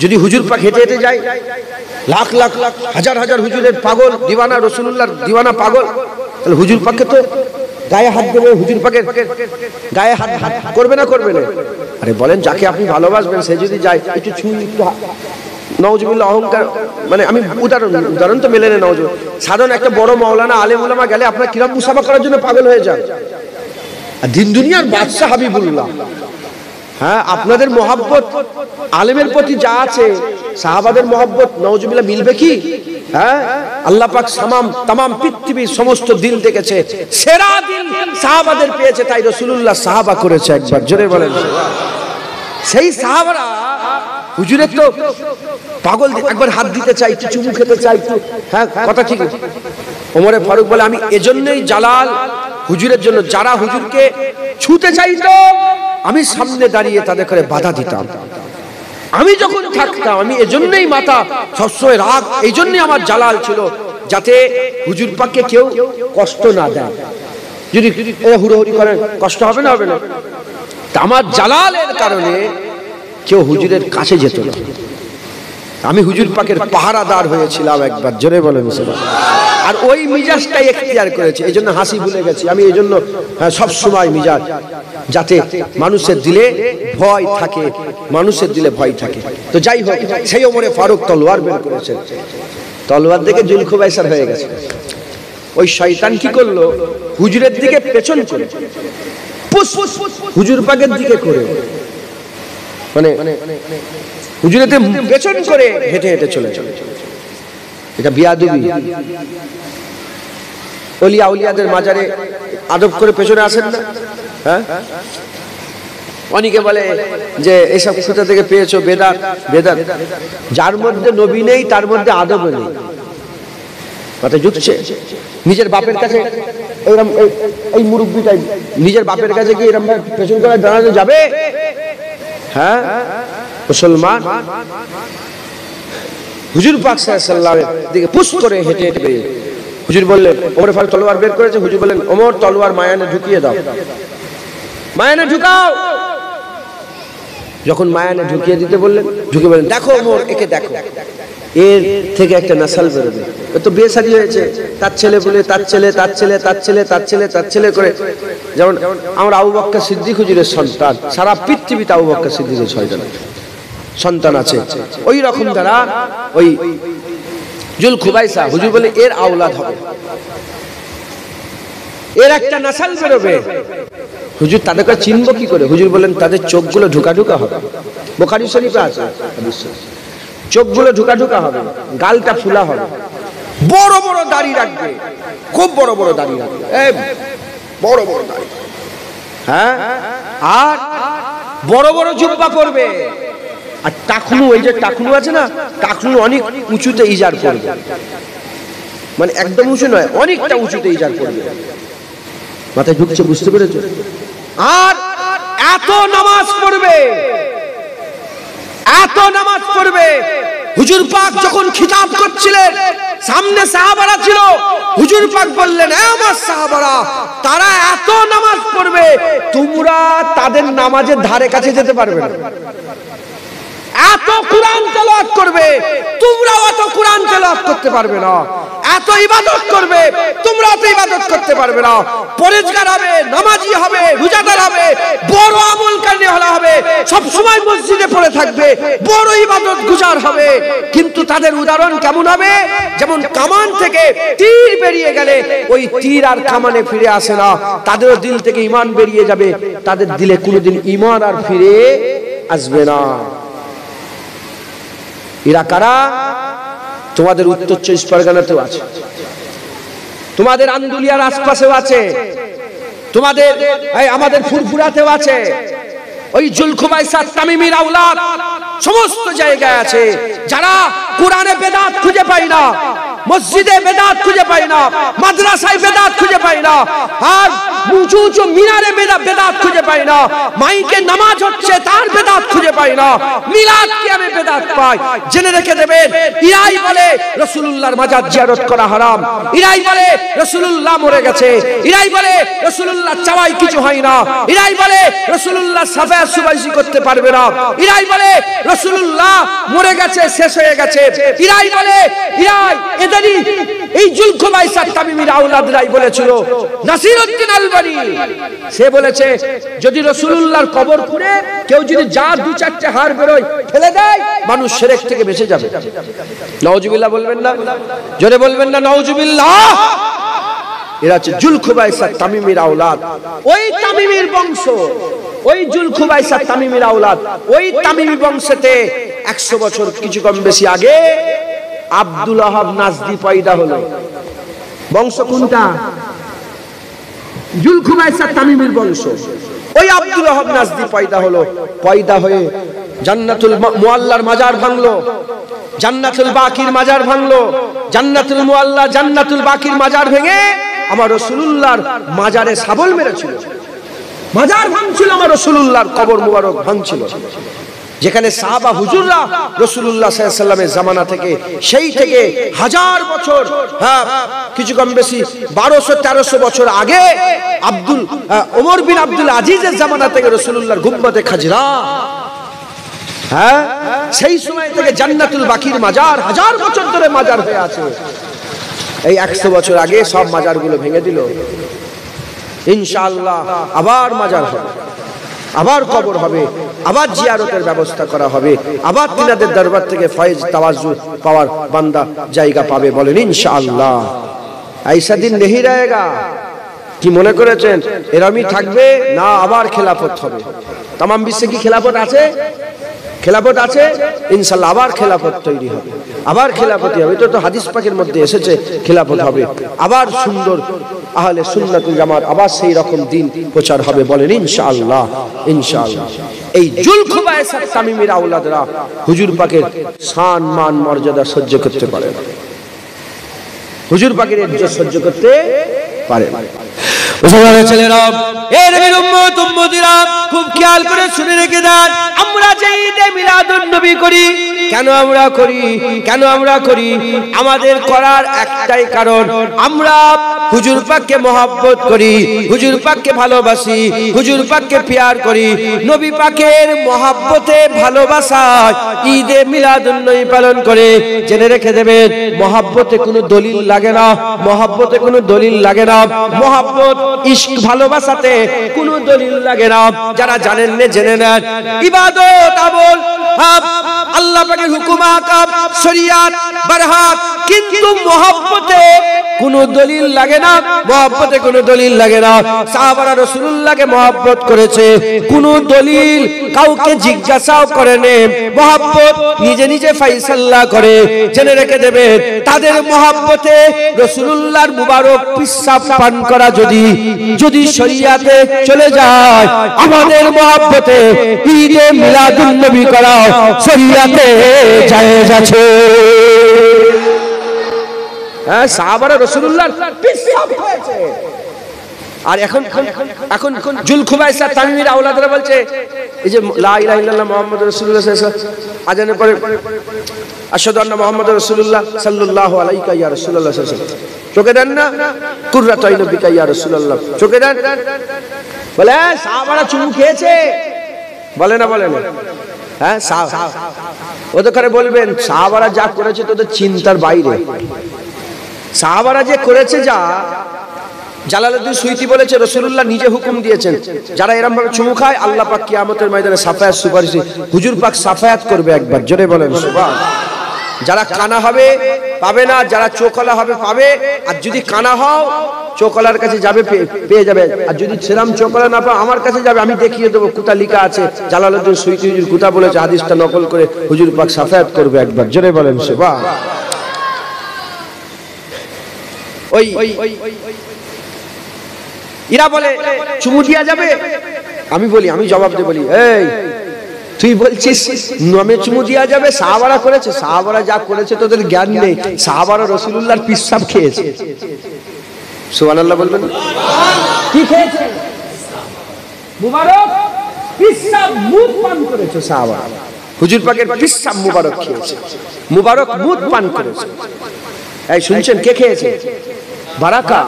যদি হুজুর পাক হেঁটে হেঁটে যায়, লাখ লাখ হাজার হাজার হুজুরের পাগল দিওয়ানা, রাসূলুল্লাহর দিওয়ানা পাগল, তাহলে হুজুর পাককে তো গায়ে হাত দেবে, হুজুর পাকের গায়ে হাত করবে না? করবে না? আরে বলেন, যাকে আপনি ভালোবাসবেন সে যদি যায়, একটু ছুঁই, একটু নাউজুবিল্লাহ, অহংকার, মানে আমি উদাহরণ তো মেলে না। নাউজুবিল্লাহ, সাধারণ একটা বড় মাওলানা আলেম উলামা গেলে আপনার কিরাম মুসাফা করার জন্য পাগল হয়ে যান। আর দিন দুনিয়ার বাদশা হাবিবুল্লাহ, হ্যাঁ, আপনাদের মহব্বত আলেমের প্রতি যা আছে, সাহাবাদের মহব্বত নাউজুবিল্লাহ মিলবে কি? হ্যাঁ, আল্লাহ পাক তামাম পৃথিবীর সমস্ত দিল দেখেছে, সেরা দিল সাহাবাদের পেয়েছে, তাই রাসূলুল্লাহ সাহাবা করেছে। একবার জোরে বলেন। সেই সাহাবারা হুজুরের তো পাগল, একবার হাত দিতে চাই, একটু চুমু খেতে চাই। হ্যাঁ, কথা ঠিক। ওমরে ফারুক বলে আমি এজন্যই জালাল, হুজুরের জন্য। যারা হুজুরকে ছুতে চাইতো, আমি সামনে দাঁড়িয়ে তাদের করে বাধা দিতাম। আমি যখন থাকতাম, আমি এজন্যই মাথা সবসময় রাগ, এই জন্যই আমার জালাল ছিল, যাতে হুজুর পাককে কেউ কষ্ট না দেয়। যদি হুড়োহুড়ি করেন, কষ্ট হবে না? হবে না? আমার জালালের কারণে কেউ হুজুরের কাছে যেত না। আমি হুজুর পাকের পাহারাদার হয়েছিলাম। একবার জোরে বলেন সুবহানাল্লাহ। আর ওই মিজাজটাই এখতিয়ার করেছে, এই জন্য হাসি ভুলে গেছি আমি। এই জন্য সব সময় মিজাজ, যাতে মানুষের দিলে ভয় থাকে, মানুষের দিলে ভয় থাকে। তো যাই হোক, সেই ওমরে ফারুক তলোয়ার বের করেছেন। তলোয়ার দেখে জুল খুবাইসার হয়ে গেছে। ওই শয়তান কি করলো? হুজুরের দিকে পেছন করে, হুজুর পাকের দিকে করে, মানে হুজুরের পেছন করে হেঁটে হেঁটে চলে। এটা বিয়াদবি। ওলিয়া উলিয়াদের মাজারে আদব করে পেছনে আসেন না? হ্যাঁ, অনেকে বলে যে এসব কোথা থেকে পেয়েছো? বেদাত। বেদাত যার মধ্যে নবী নেই তার মধ্যে আদব নেই। কথা জুটছে? নিজের বাপের কাছে এরকম, এই মুরব্বিটাই নিজের বাপের কাছে কি এরকম পেছন করে দাঁড়ানো যাবে? হ্যাঁ, মুসলমান হুজুর পাক সাল্লাল্লাহু আলাইহি ওয়াসাল্লামের দিকে পুশ করে হেঁটে হেঁটে বেরিয়ে হুজুর বললেন, ওমরে ফারুক তলোয়ার বের করেছে। হুজুর বললেন, ওমর তলোয়ার মায়ানে ঢুকিয়ে দাও, মায়ানে ঢুকাও। যখন মায়ানে ঢুকিয়ে দিতে বললেন, ঢুকে বললেন দেখো ওমর, একে দেখো, এর থেকে একটা নাসাল বেরোবে, ও তো বিয়ে শাদী হয়েছে, তার ছেলে বলে তার ছেলে তার ছেলে তার ছেলে তার ছেলে তার ছেলে করে, যেমন আমরা আবু বকর সিদ্দিক হুজুরের সন্তান, সারা পৃথিবীতে আবু বকর সিদ্দিকের 6 জন সন্তান আছে, ওই রকম যারা ওই জুল খুবাইসা হুজুর বলে এর আওলাদ হবে, এর একটা নাসাল বেরোবে। হুজুর তাদেরকে চিনবো কি করে? হুজুর বলেন তাদের চোখগুলো ঢুকা ঢুকা হবে, বুখারী শরীফে আছে, চোখগুলো ঢুকা ঢুকা হবে, গালটা ফুলা হবে, বড় বড় দাড়ি রাখবে, খুব বড় বড় দাড়ি রাখবে, বড় বড় দাড়ি, হ্যাঁ, আর বড় বড় জুব্বা পরবে, আর টাকনু, এই যে টাকনু আছে না, টাকনু অনেক উঁচুতে ইজার করবে, মানে একদম উঁচু নয়, অনেকটা উঁচুতে ইজার করবে। মাথায় ঢুকছে, বুঝতে পেরেছো? আর এত নামাজ পড়বে, এত নামাজ পড়বে। হুজুর পাক যখন খিতাব করছিলেন, সামনে সাহাবারা ছিল, হুজুর পাক বললেন এ আমার সাহাবারা, তারা এত নামাজ পড়বে তোমরা তাদের নামাজের ধারে কাছে যেতে পারবে না, এত কোরআন তেলাওয়াত করবে তোমরা অত কোরআন তেলাওয়াত করতে পারবে না, এত ইবাদত করবে তোমরা অত ইবাদত করতে পারবে না, পরেজগার হবে, নামাজি হবে, রোজাদার হবে, বড় আমলকারী হবে, সব সময় মসজিদে পড়ে থাকবে, বড় ইবাদত গুজার হবে, কিন্তু তাদের উদাহরণ কেমন হবে? যেমন কামান থেকে তীর বেরিয়ে গেলে ওই তীর আর কামানে ফিরে আসে না, তাদেরও দিল থেকে ঈমান বেরিয়ে যাবে, তাদের দিলে কোনোদিন ঈমান আর ফিরে আসবে না। এরা কারা? তোমাদের উত্তর 24 পরগনাতেও আছে, তোমাদের আন্দুলিয়ার আশপাশেও আছে, তোমাদের আমাদের ফুরফুরাতেও আছে, ওই জুল খুবাইসা তামিমির আওলাদ সমস্ত জায়গায় আছে, যারা কোরআনে বেদাত খুঁজে পায় না, মসজিদে বেদাত খুঁজে পায় না, মাদ্রাসায় বেদাত খুঁজে পায় না, আর উঁচু উঁচু মিনারে বেদাত খুঁজে পায় না, মাইকে নামাজ হচ্ছে তার বেদাত খুঁজে পায় না, মিলাদ কিয়ামে বেদাত পায়। জেনে রেখে দেবেন, ইরাই বলে রাসূলুল্লাহর মাজার জিয়ারত করা হারাম, ইরাই বলে রাসূলুল্লাহ মরে গেছে, ইরাই বলে রাসূলুল্লাহ চাওয়াই কিছু হয় না, ইরাই বলে রাসূলুল্লাহ সাফায়াত সুবাইশি করতে পারবে না, ইরাই বলে রাসূলুল্লাহ মরে গেছে, শেষ হয়ে গেছে, ইরাই বলে, ইরাই এদেরই এই জুল খুবাইসা তামিমির আওলাদরাই বলেছিল। নাসিরউদ্দিন আলবানী সে বলেছে যদি রাসূলুল্লাহর কবর খুঁড়ে কেউ যদি যা 2-4টে হাড় বেরোয় ফেলে দেয়, মানুষ শিরক থেকে বেঁচে যাবে। নাউজুবিল্লাহ বলবেন না? জোরে বলবেন না নাউজুবিল্লাহ? এরা হচ্ছে জুল খুবাইসা তামিমির আওলাদ, ওই তামিমির বংশ, ওই জুল খুবাইসা তামিমির আওলাদ, ওই তামিমি বংশতে 100 বছর কিছু কম বেশি আগে আব্দুল ওয়াহাব নাজদি পয়দা হলো। বংশ কোনটা? জুল খুবাইসা তামিমির বংশ, ওই আব্দুল ওয়াহাব নাজদি পয়দা হলো। পয়দা হয়ে জান্নাতুল মুআল্লার মাজার ভাঙলো, জান্নাতুল বাকির মাজার ভাঙলো, জান্নাতুল মুআল্লা জান্নাতুল বাকির মাজার ভেঙে আমার রাসূলুল্লাহর মাজারে শাবল মেরেছিল, মাজার ভাঙছিল, আমার রাসূলুল্লাহর কবর মুবারক ভাঙছিল, যেখানে সাহাবা হুজুররা রাসূলুল্লাহ সাল্লাল্লাহু আলাইহি ওয়াসাল্লামের জামানা থেকে, সেই থেকে 1000 বছর, হ্যাঁ কিছু কম বেশি 1200-1300 বছর আগে ওমর বিন আব্দুল আজিজের জামানা থেকে রাসূলুল্লাহর গুম্বদে খাজরা, হ্যাঁ সেই সময় থেকে জান্নাতুল বাকির মাজার 1000 বছর ধরে মাজার হয়ে আছে। এই 100 বছর আগে সব মাজারগুলো ভেঙে দিল। ইনশাআল্লাহ আবার মাজার হবে, আবার কবর হবে, আবার জিয়ারতের ব্যবস্থা করা হবে, আবার তিনাদের দরবার থেকে ফয়েজ তাওয়াজ্জু পাওয়ার বান্দা জায়গা পাবে। বলেন ইনশাআল্লাহ। ऐसा दिन नहीं रहेगा। কি মনে করেছেন এরমই থাকবে না? আবার খেলাফত হবে। तमाम বিশ্বে কি খেলাফত আছে? খেলাফত আছে, ইনশাআল্লাহ আবার খেলাফত তৈরি হবে, আবার খেলাফতি হবে। এটা তো হাদিস পাকের মধ্যে এসেছে, খেলাফত হবে, আবার সুন্দর আহলে সুন্নাতুল জামাত, আবার সেই রকম দিন প্রচার হবে। বলেন ইনশাআল্লাহ। ইনশাআল্লাহ এই জুল খুবাইসা তামিমির আওলাদরা হুজুর পাকের শান মান মর্যাদা সহ্য করতে পারে না, হুজুর পাকের ইজ্জত সহ্য করতে পারে না। মুসলমানের ছেলেরা, এর নবীর উম্মত উম্মতিরা খুব খেয়াল করে শুনে রেখে দেন, আমরা যে ঈদে মিলাদুন নবী করি কেন আমরা করি? কেন আমরা করি? আমাদের করার একটাই কারণ, আমরা হুজুর পাককে মহব্বত করি, হুজুর পাককে ভালোবাসি, হুজুর পাককে প্যার করি। নবী পাকের মহব্বতে ভালোবাসায় ঈদে মিলাদুন নবী পালন করে। জেনে রেখে দেবেন, মহব্বতে কোনো দলিল লাগে না, মহব্বতে কোনো দলিল লাগে না, মহব্বত ইশক ভালোবাসাতে কোনো দলিল লাগে না। যারা জানেন না জেনে নেন, ইবাদত আমল আল্লাহ পাকের হুকুম আহকাম শরিয়াত বারহাত, কিন্তু মহব্বতে কোনো দলিল লাগে না, মহব্বতে কোনো দলিল লাগে না। সাহাবারা রাসূলুল্লাহকে মহব্বত করেছে, কোনো দলিল কাউকে জিজ্ঞাসাও করেনি, মহব্বত নিজে নিজে ফায়সালা করে। জেনে রেখে দেবেন, তাদের মহব্বতে রাসূলুল্লাহর মুবারক পিসাব পান করা যদি শরিয়াতে চলে যায়, আমাদের মহব্বতে ঈদে মিলাদুন নবী করা শরিয়াতে জায়েজ আছে। হ্যাঁ, সাহাবারা রাসূলুল্লাহর পিসাব হয়েছে। আর এখন জুলখুবাইসা তানভীর আওলাদরা বলছে, এই যে লা ইলাহা ইল্লাল্লাহ মুহাম্মাদুর রাসূলুল্লাহ সাল্লাল্লাহু আলাইহি ওয়াসাল্লাম, আজানের পরে আশহাদু আন্না মুহাম্মাদুর রাসূলুল্লাহ সাল্লাল্লাহু আলাইহি ইয়া রাসূলুল্লাহ সাল্লাল্লাহু আলাইহি ওয়াসাল্লাম, চোখে দেন না? কুররাতু আইনি বিকা ইয়া রাসূলুল্লাহ, চোখে দেন? বলে সাহাবারা চুমু খেয়েছে, বলে না? বলে না? হ্যাঁ, ওদের করে বলবেন সাহাবারা যা করেছে তোদের চিন্তার বাইরে। সাহাবারা যে করেছে, যা জালালউদ্দিন সুয়ুতি বলেছে, রাসূলুল্লাহ নিজে হুকুম দিয়েছেন, যারা এরকম ভাবে চুমু খায় আল্লাহ পাক কিয়ামতের ময়দানে সাফায়াত সুপারিশ, হুজুর পাক সাফায়াত করবে একবার, জোরে বলেন সুবহানাল্লাহ। যারা কানা হবে পাবে না, যারা চোখলা হবে পাবে। আর যদি কানা হও চোখলার কাছে যাবে, পেয়ে যাবে। আর যদি সেরাম চোখলা না পাও আমার কাছে যাবে, আমি দেখিয়ে দেবো কোথা লেখা আছে। জালালউদ্দিন সুয়ুতি হুজুর কোথা বলেছে, হাদিসটা নকল করে হুজুর পাক সাফায়াত করবে একবার, জোরে বলেন সুবহানাল্লাহ। ওই এরা বলে চুমু দিয়া যাবে, আমি বলি, আমি জবাব দিয়ে বলি, এই তুই বলছিস নামে চুমু দিয়া যাবে? সাহাবারা করেছে, সাহাবারা যা করেছে তোদের জ্ঞান নেই। সাহাবারা রাসূলুল্লাহর পিসাব খেয়েছে, সুবহানাল্লাহ বলবেন? কি খেয়েছে? মুবারক পিসাব মুদ পান করেছে সাহাবারা, হুজুর পাকের পিসাব মুবারক খেয়েছে, মুবারক মুদ পান করেছে। এই শুনছেন কে খেয়েছে? বারাকা,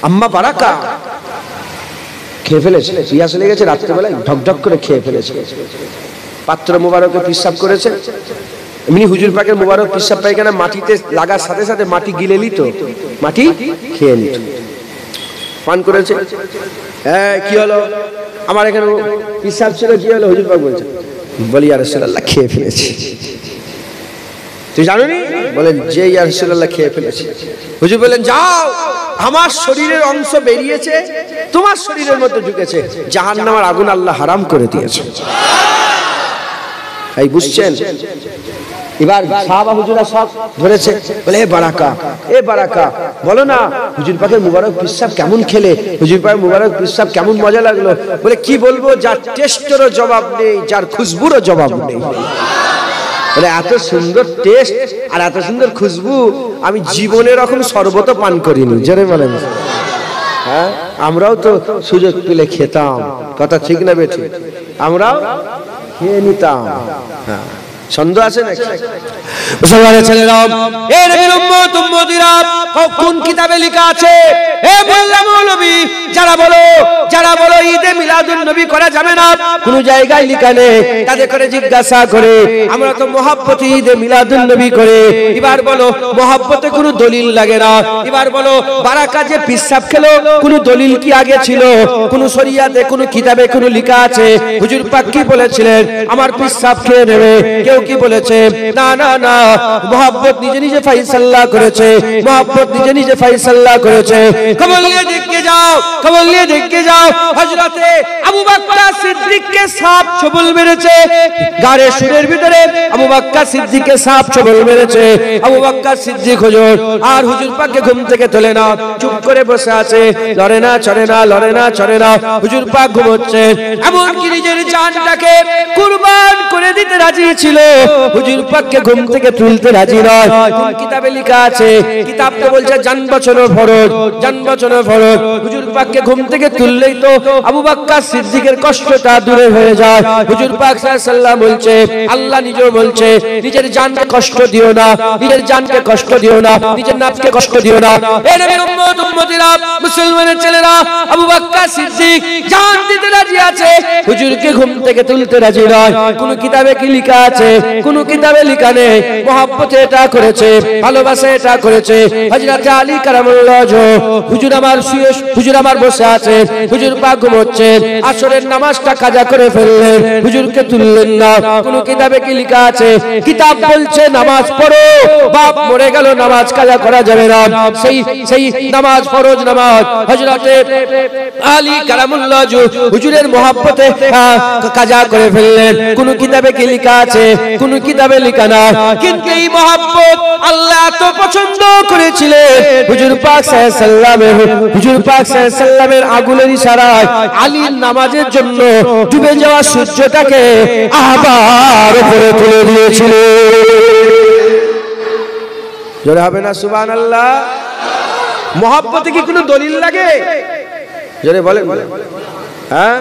আম্মা বারাকা খেয়ে ফেলেছে, পিয়াস লেগেছে রাত্রেবেলায়, ঢকঢক করে খেয়ে ফেলেছে। পাত্র মুবারকে পিসাব করেছে। এমনি হুজুর পাকের মুবারক পিসাব পায়খানা মাটিতে লাগার সাথে সাথে মাটি গিলে নিত, মাটি খেয়ে নিত, পান করেছে। হ্যাঁ, কি হলো? আমার এখানে পিসাব ছিল, কি হলো? হুজুর পাক বলছে, বলি ইয়া রাসূলুল্লাহ খেয়ে ফেলেছি। তুই জানোনি? বলেন যে ইয়া রাসূলুল্লাহ খেয়ে ফেলেছি। হুজুর বলেন, যাও, আমার শরীরের অংশ বেরিয়েছে, তোমার শরীরের মধ্যে ঢুকেছে, জাহান্নামের আগুন আল্লাহ হারাম করে দিয়েছে। এই বুঝছেন? এবার সাহাবা হুজুরা সব ধরেছে, বলে এ বারাকা, এ বারাকা, বলো না হুজুর পাকের মুবারক পিসাব কেমন খেলে, হুজুর পাকের মুবারক পিসাব কেমন মজা লাগলো। বলে কি বলবো, যার টেস্টেরও জবাব নেই, যার খুশবুরও জবাব নেই। বলে এত সুন্দর টেস্ট আর এত সুন্দর খুশবু আমি জীবনে এরকম শরবত পান করিনি, জোরে বলেন। হ্যাঁ, আমরাও তো সুযোগ পেলে খেতাম, কথা ঠিক না বেঠি? আমরাও খেয়ে নিতাম। হ্যাঁ, সন্দেহ আছে নাকি? মুসলমানের ছেলেরা, এ নবীর উম্মত উম্মতিরা, কোন কিতাবে লেখা আছে? এ মোল্লা মৌলবী যারা বলো ঈদে মিলাদুন নবী করা যাবে না, কোন জায়গায় লেখা নেই। তাদের করে জিজ্ঞাসা করে, আমরা তো মহব্বতে ঈদে মিলাদুন নবী করে। এবার বলো মহব্বতে কোনো দলিল লাগে না। এবার বলো বারাকা যে পিসাব খেলো, কোন দলিল কি আগে ছিল? কোন শরিয়াতে কোন কিতাবে কোন লেখা আছে হুজুর পাক কি বলেছিলেন আমার পিসাব খেয়ে নেবে? কেউ কি বলেছে? না না না, মহব্বত নিজে নিজে ফায়সালা করেছে, মহব্বত নিজে নিজে ফায়সালা করেছে। খবর নিয়ে দেখে যাও, খবর নিয়ে দেখে যাও, হযরতে আবু বকর সিদ্দিককে সাপ ছবল মেরেছে, গাড়ে সুরের ভিতরে আবু বকর সিদ্দিককে সাপ ছবল মেরেছে। আবু বকর সিদ্দিক হুজুর আর হুজুর পাককে ঘুম থেকে তোলে না, চুপ করে বসে আছে, লড়ে না, চড়ে না, লড়ে না, চড়ে না। হুজুর পাক ঘুমোচ্ছে, এমনকি নিজের জানটাকে কুরবান করে দিতে রাজি ছিল। হুজুর পাককে ঘুম থেকে তুলতে রাজি নয়। কোন কিতাবে লেখা আছে? কিতাব তো বলছে জান বাঁচানো ফরজ, জান বাঁচানো ফরজ। হুজুর পাককে ঘুম থেকে তুললেই তো আবু বকর সিদ্দিকের কষ্টটা দূরে হয়ে যায়। হুজুর পাক সাল্লাল্লাহু আলাইহি ওয়াসাল্লাম বলছে, আল্লাহ নিজেও বলছে, নিজের জানকে কষ্ট দিও না, নিজের জানকে কষ্ট দিও না, নিজের নাফসকে কষ্ট দিও না। এ নবীর উম্মত উম্মতিরা, মুসলমানের ছেলেরা, আবু বকর সিদ্দিক জান দিতে রাজি আছে, হুজুরকে ঘুম থেকে তুলতে রাজি নয়। কোন কিতাবে কি লেখা আছে? কোন কিতাবে লেখা নেই। মহব্বতে এটা করেছে, ভালোবাসা এটা করেছে। হযরত আলী কারামাল্লাহু ওয়াজহু, হুজুর আমার শুয়ে, হুজুর আমার বসে আছে, হুজুর পাক ঘুমোচ্ছেন, আসরের নামাজটা কাজা করে ফেললেন, হুজুরকে তুললেন না। কোন কিতাবে কি লেখা আছে? কিতাব বলছে নামাজ পড়ো, বাপ মরে গেল নামাজ কাজা করা যাবে না। সেই নামাজ ফরজ নামাজ হযরত আলী কারামাল্লাহু ওয়াজহু হুজুরের মহব্বতে কাজা করে ফেললেন। কোন কিতাবে কি লেখা আছে? কোন কিতাবে লেখা না। কিন্তু এই মহব্বত আল্লাহ এত পছন্দ করেছিলেন, হুজুর পাক সাল্লাল্লাহু আলাইহি ওয়াসাল্লামের, হুজুর পাক সাল্লাল্লাহু আলাইহি ওয়াসাল্লামের আগুনের ইশারায় আলীর নামাজের জন্য ডুবে যাওয়া সূর্যটাকে আবার উপরে তুলে দিয়েছিলেন। জোরে হবে না সুবহানাল্লাহ? মহব্বতে কি কোনো দলিল লাগে? জোরে বলেন। হ্যাঁ,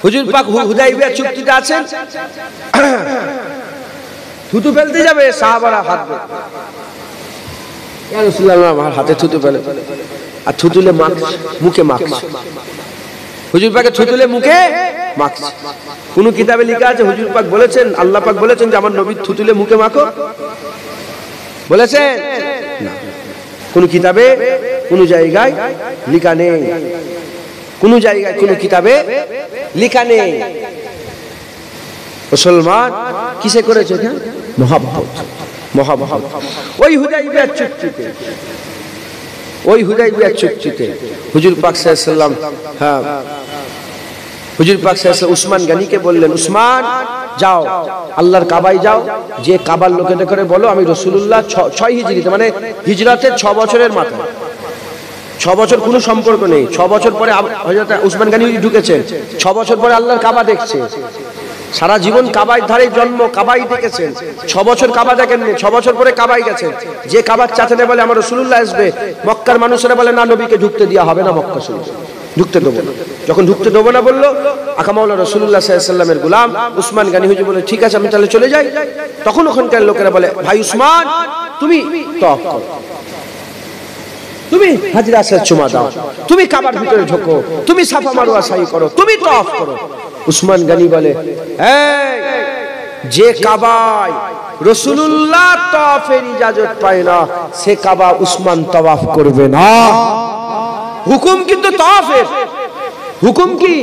হুজুর পাক হুদাইবিয়া চুক্তিতে আছেন, থুতু ফেলতে যাবে, সাহাবারা হাত ধরে, ইয়া রাসূলুল্লাহ আমার হাতে থুতু ফেলে, আর থুতুলে মাখছে, মুখে মাখছে। হুজুর পাকে থুতুলে মুখে মাখছে। কোন কিতাবে লেখা আছে হুজুর পাক বলেছেন, আল্লাহ পাক বলেছেন যে আমার নবী থুতুলে মুখে মাখো? বলেছেন না। কোন কিতাবে, কোন জায়গায় লেখা নেই। কোন জায়গায়, কোন কিতাবে লেখা নেই। মুসলমান কিসে করেছে? মহব্বত, মহব্বত। ওই হুদাইবিয়ার চুক্তিতে, ওই হুদাইবিয়ার চুক্তিতে হুজুর পাক সাল্লাল্লাহু আলাইহি ওয়াসাল্লাম, হ্যাঁ, হুজুর পাক সাল্লাল্লাহু আলাইহি ওয়াসাল্লাম উসমান গনিকে বললেন, উসমান যাও আল্লাহর কাবায় যাও, যে কাবার লোকেদের করে বলো আমি রাসূলুল্লাহ 6 হিজরিতে, মানে হিজরতের 6 বছরের মাথায়, 6 বছর কোনো সম্পর্ক নেই, 6 বছর পরে হযরত উসমান গনি ঢুকেছেন, 6 বছর পরে আল্লাহর কাবা দেখছে। সারা জীবন কাবায় ধারে জন্ম, কাবাই দেখেছেন, 6 বছর কাবা দেখেননি, 6 বছর পরে কাবাই গেছেন। যে কাবার চাচাতে বলে আমার রাসূলুল্লাহ আসবে, মক্কার মানুষেরা বলে না, নবীকে ঢুকতে দেওয়া হবে না মক্কা শরীফ, ঢুকতে দেবো না। যখন ঢুকতে দেবো না বললো, আকামাউলা রাসূলুল্লাহ সাল্লাল্লাহু আলাইহি ওয়াসাল্লামের গোলাম উসমান গনি হুজুর বলে ঠিক আছে আমি তাহলে চলে যাই। তখন ওখানকার লোকেরা বলে ভাই উসমান তুমি তওয়াফ করো, তুমি হাজরে আসওয়াদ চুমা দাও, তুমি কাবার ভিতরে ঢোকো, তুমি সাফা মারওয়া সাই করো, তুমি তওয়াফ করো। উসমান গনি বলে এই যে কাবায় রাসূলুল্লাহ তওয়াফের ইজাজত পায় না, সে কাবা উসমান তওয়াফ করবে না। হুকুম কিন্তু তওয়াফের, হুকুম কি?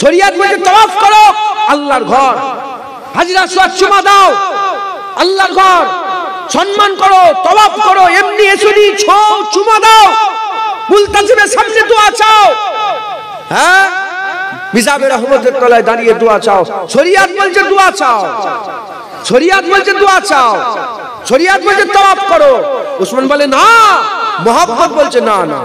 শরীয়ত বলছে তওয়াফ করো, আল্লাহর ঘর, হাজরে আসওয়াদ চুমা দাও, আল্লাহর ঘর সম্মান করো, তওয়াফ করো, এমনি এসুনি ছৌ চুমা দাও, মুলতাজিমের সামনে দোয়া চাও, হ্যাঁ মিজাবের রহমতের তলায় দাঁড়িয়ে দোয়া চাও। শরীয়ত বলছে দোয়া চাও, শরীয়ত বলছে দোয়া চাও, শরীয়ত বলছে তওয়াফ করো। উসমান বলে না, মহব্বত বলছে না না,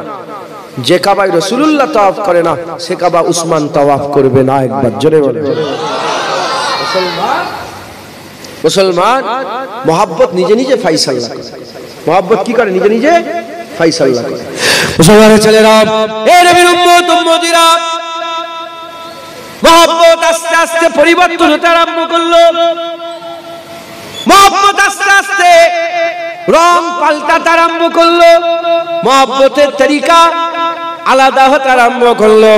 যে কাবায় রাসূলুল্লাহ তওয়াফ করে না সে কাবা উসমান তওয়াফ করবে না। একবার জোরে বলে। মুসলমান, মুসলমান মহব্বত নিজে নিজে ফায়সালা করে। মহব্বত কি করে? নিজে নিজে ফায়সালা করে। মুসলমানের ছেলেরা, এ নবীর উম্মত উম্মতিরা, মহব্বত আস্তে আস্তে পরিবর্তন হতে আরম্ভ করলো। মহব্বত আস্তে আস্তে রং পাল্টাতে আরম্ভ করলো। মহব্বতের তরিকা আলাদা হতে আরম্ভ করলো।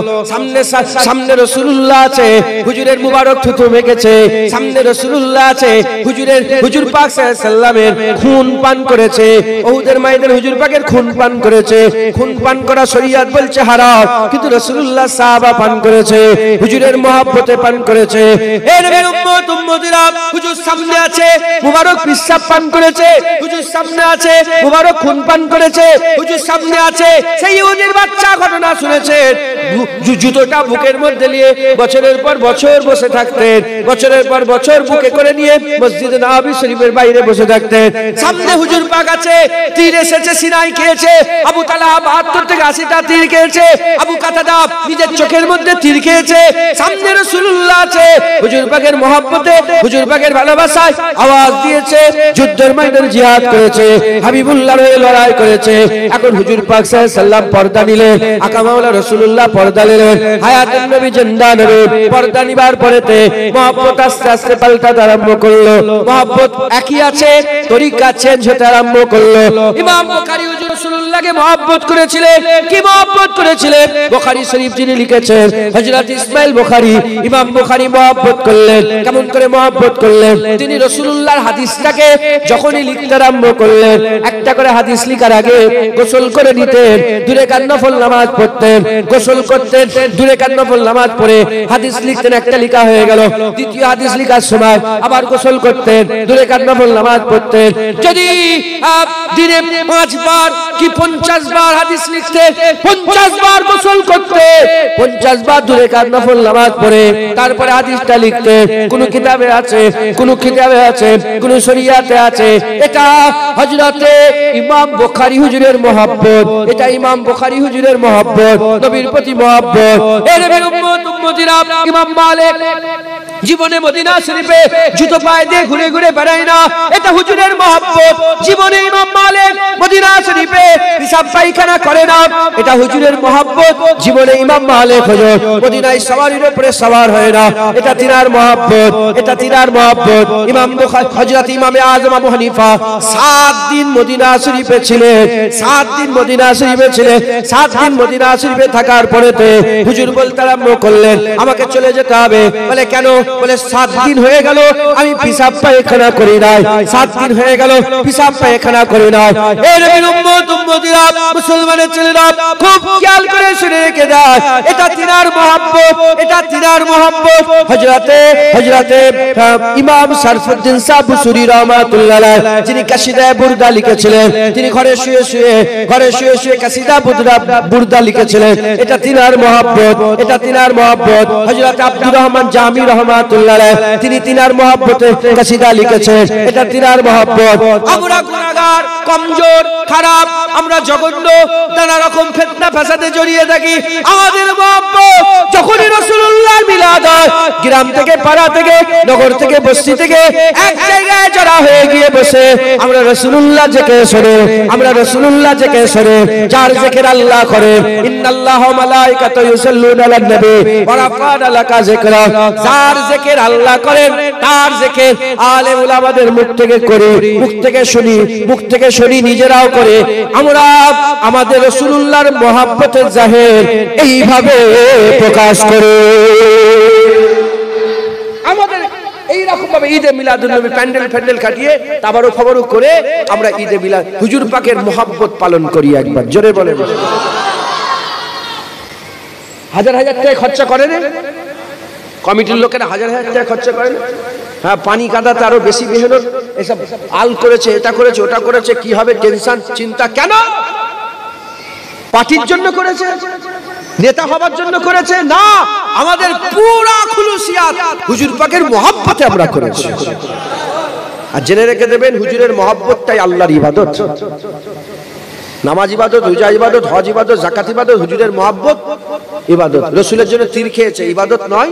সামনে রাসূলুল্লাহ আছে, হুজুরের মুবারক থুতু মেখেছে, সামনে রাসূলুল্লাহ আছে, হুজুর পাক সাল্লাল্লাহু আলাইহি ওয়াসাল্লামের খুন পান করেছে, উহুদের ময়দানে হুজুর পাকের খুন পান করেছে। খুন পান করা শরীয়ত বলছে হারাম, কিন্তু রাসূলুল্লাহ সাহাবা পান করেছে, হুজুরের মহব্বতে পান করেছে। এ নবীর উম্মত উম্মতিরা, হুজুর সামনে আছে, মুবারক পিশাব পান করেছে, হুজুর সামনে আছে, মুবারক খুন পান করেছে, হুজুর সামনে আছে, সেই ইহুদির বাচ্চা ঘটনা শুনেছেন। জুতোটা বুকের মধ্যে নিয়ে বছরের পর বছর বসে থাকতেন, বছরের পর বছর বুকে করে নিয়ে মসজিদে নববী শরীফের বাইরে বসে থাকতেন। সামনে হুজুর পাক আছে, তীর এসেছে, সিনাই খেয়েছে। আবু তালহা 72 থেকে 80টা তীর খেয়েছে। আবু কাতাদা নিজের চোখের মধ্যে তীর খেয়েছে। সামনে রাসূলুল্লাহ আছে, হুজুর পাকের মহব্বতে, হুজুর পাকের ভালোবাসায় আওয়াজ দিয়েছে, যুদ্ধের ময়দানে জিহাদ করেছে, হাবিবুল্লাহর হয়ে লড়াই করেছে। এখন হুজুর পাক সাল্লাল্লাহু আলাইহি সাল্লাম পর্দা নিলেন, আকা মাওলা রাসূলুল্লাহ পর্দা নিলেন। হায়াতুন নবী জিন্দা নবী পর্দা নিবার পরেতে মহব্বত আস্তে আস্তে পাল্টাতে আরম্ভ করলো। মহব্বত একই আছে, তরিকা চেঞ্জ হতে আরম্ভ করলো। ইমাম বুখারী হুজুর রাসূলুল্লাহকে মহব্বত করেছিলেন। কি মহব্বত করেছিলেন? বুখারী শরীফ যিনি লিখেছেন হযরত ইসমাইল বুখারী, ইমাম বুখারী মহব্বত করলেন। কেমন করে মহব্বত করলেন? তিনি রাসূলুল্লাহর হাদিসটাকে যখনই লিখতে আরম্ভ করলেন, একটা করে হাদিস লিখার আগে গোসল করে নিতেন, দুই রাকাত নফল নামাজ পড়তেন, গোসল করতেন, দুই রাকাত নফল নামাজ পড়ে হাদিস লিখতেন, একটা লেখা হয়ে গেল। দ্বিতীয় হাদিস লেখার সময় আবার গোসল করতেন, দুই রাকাত নফল নামাজ পড়তেন। যদি দিনে 5 বার কি 50 বার হাদিস লিখতে, 50 বার গোসল করতে, 50 বার দুই রাকাত নফল নামাজ পড়ে তারপরে হাদিসটা লিখতে। কোন কিতাবে আছে, কোন কিতাবে আছে, কোন শরীয়তে আছে। এটা হযরতে ইমাম বুখারী হুজুরের মহব্বত, এটা ইমাম বুখারী হুজুরের মহব্বত, নবীর প্রতি মহব্বত। এর নবীর উম্মতিরা ইমাম মালিক জীবনে মদিনা শরীফে জুতো পায়ে দিয়ে ঘুরে ঘুরে বেড়ায় না, এটা হুজুরের মহব্বত। জীবনে ইমাম মালিক মদিনা শরীফে হিসাব পায়খানা করে না, এটা হুজুরের মহব্বত। জীবনে ইমাম মালিক হুজুর মদিনায় সওয়ারির উপরে সওয়ার হয় না, এটা তিনার মহব্বত, এটা তিনার মহব্বত। ইমাম বুখারী হযরত ইমামে আযম আবু হানিফা 7 দিন মদিনা শরীফে ছিলেন, 7 দিন মদিনা শরীফে ছিলেন। 7 দিন মদিনা শরীফে থাকার পরেতে হুজুর বলতে আরম্ভ করলেন, আমাকে চলে যেতে হবে। বলে কেন? বলে 7 দিন হয়ে গেল আমি পিশাব পায়খানা করি নাই, 7 দিন হয়ে গেল পিশাব পায়খানা করি নাই। এই নবীর উম্মত উম্মতিরা, মুসলমানের ছেলেরা খুব খেয়াল করে শুনে রেখে যায়, এটা তিনার মহব্বত, এটা তিনার মহব্বত। হযরতে ইমাম শরফুদ্দিন সাহেব বুসুরি রাহমাতুল্লাহ আলাইহি, যিনি কাসিদায়ে বুরদা লিখেছিলেন, তিনি ঘরে শুয়ে শুয়ে কাসিদা বুরদা লিখেছিলেন, এটা তিনার মহব্বত, এটা তিনার মহব্বত। হযরত আব্দুর রহমান জামি রাহমাতুল্লাহ আলাইহি, তিনি তিনার মহব্বতে কাসিদা লিখেছেন, এটা তিনার মহব্বত। আমরা গুনাহগার, কমজোর, খারাপ, আমরা জঘন্য, নানা রকম ফিতনা ফাসাদে জড়িয়ে থাকি। আমাদের মহব্বত যখনই রাসূলুল্লাহর মিলাদ হয়, গ্রাম থেকে, পাড়া থেকে, নগর থেকে, বস্তি থেকে এক জায়গায় জড়া হয়ে গিয়ে বসে আমরা রাসূলুল্লাহ জিকির শুনি, আমরা রাসূলুল্লাহ জিকির শুনি। যার জিকির আল্লাহ করে, ইন্নাল্লাহা ওয়া মালাইকাতাহু ইউসাল্লুনা আলান নবী ওয়া রাফা'না লাকা যিকরা, যার জিকির আল্লাহ করেন তার জিকির আলেম উলামাদের মুখ থেকে করি, মুখ থেকে শুনি, মুখ থেকে শুনি, নিজেরাও করে। আমরা আমাদের রাসূলুল্লাহর মহব্বতের জাহির এইভাবে প্রকাশ করি। আমাদের এইরকম ভাবে ঈদে মিলাদুন নবী প্যান্ডেল কাটিয়ে তাবারু খবরও করে আমরা ঈদে মিলাদ হুজুর পাকের মহব্বত পালন করি। একবার জোরে বলেন। হাজার হাজার টাকা খরচা করেন কমিটির লোকেরা, হাজার হাজার টাকা খরচা করেন। হ্যাঁ, পানি কাদাতে আরো বেশি মেহনত, এসব আল করেছে, এটা করেছে, ওটা করেছে, কি হবে টেনশন চিন্তা। কেন? পার্টির জন্য করেছে, নেতা হবার জন্য করেছে না, আমাদের পুরা খুলুসিয়াত হুজুর পাকের মহব্বতে আমরা করেছি। আর জেনে রেখে দেবেন, হুজুরের মহব্বতটাই আল্লাহর ইবাদত। নামাজ ইবাদত, রোজা ইবাদত, হজ ইবাদত, যাকাত ইবাদত, হুজুরের মহব্বত ইবাদত। রাসূলের জন্য তীর খেয়েছে, ইবাদত নয়?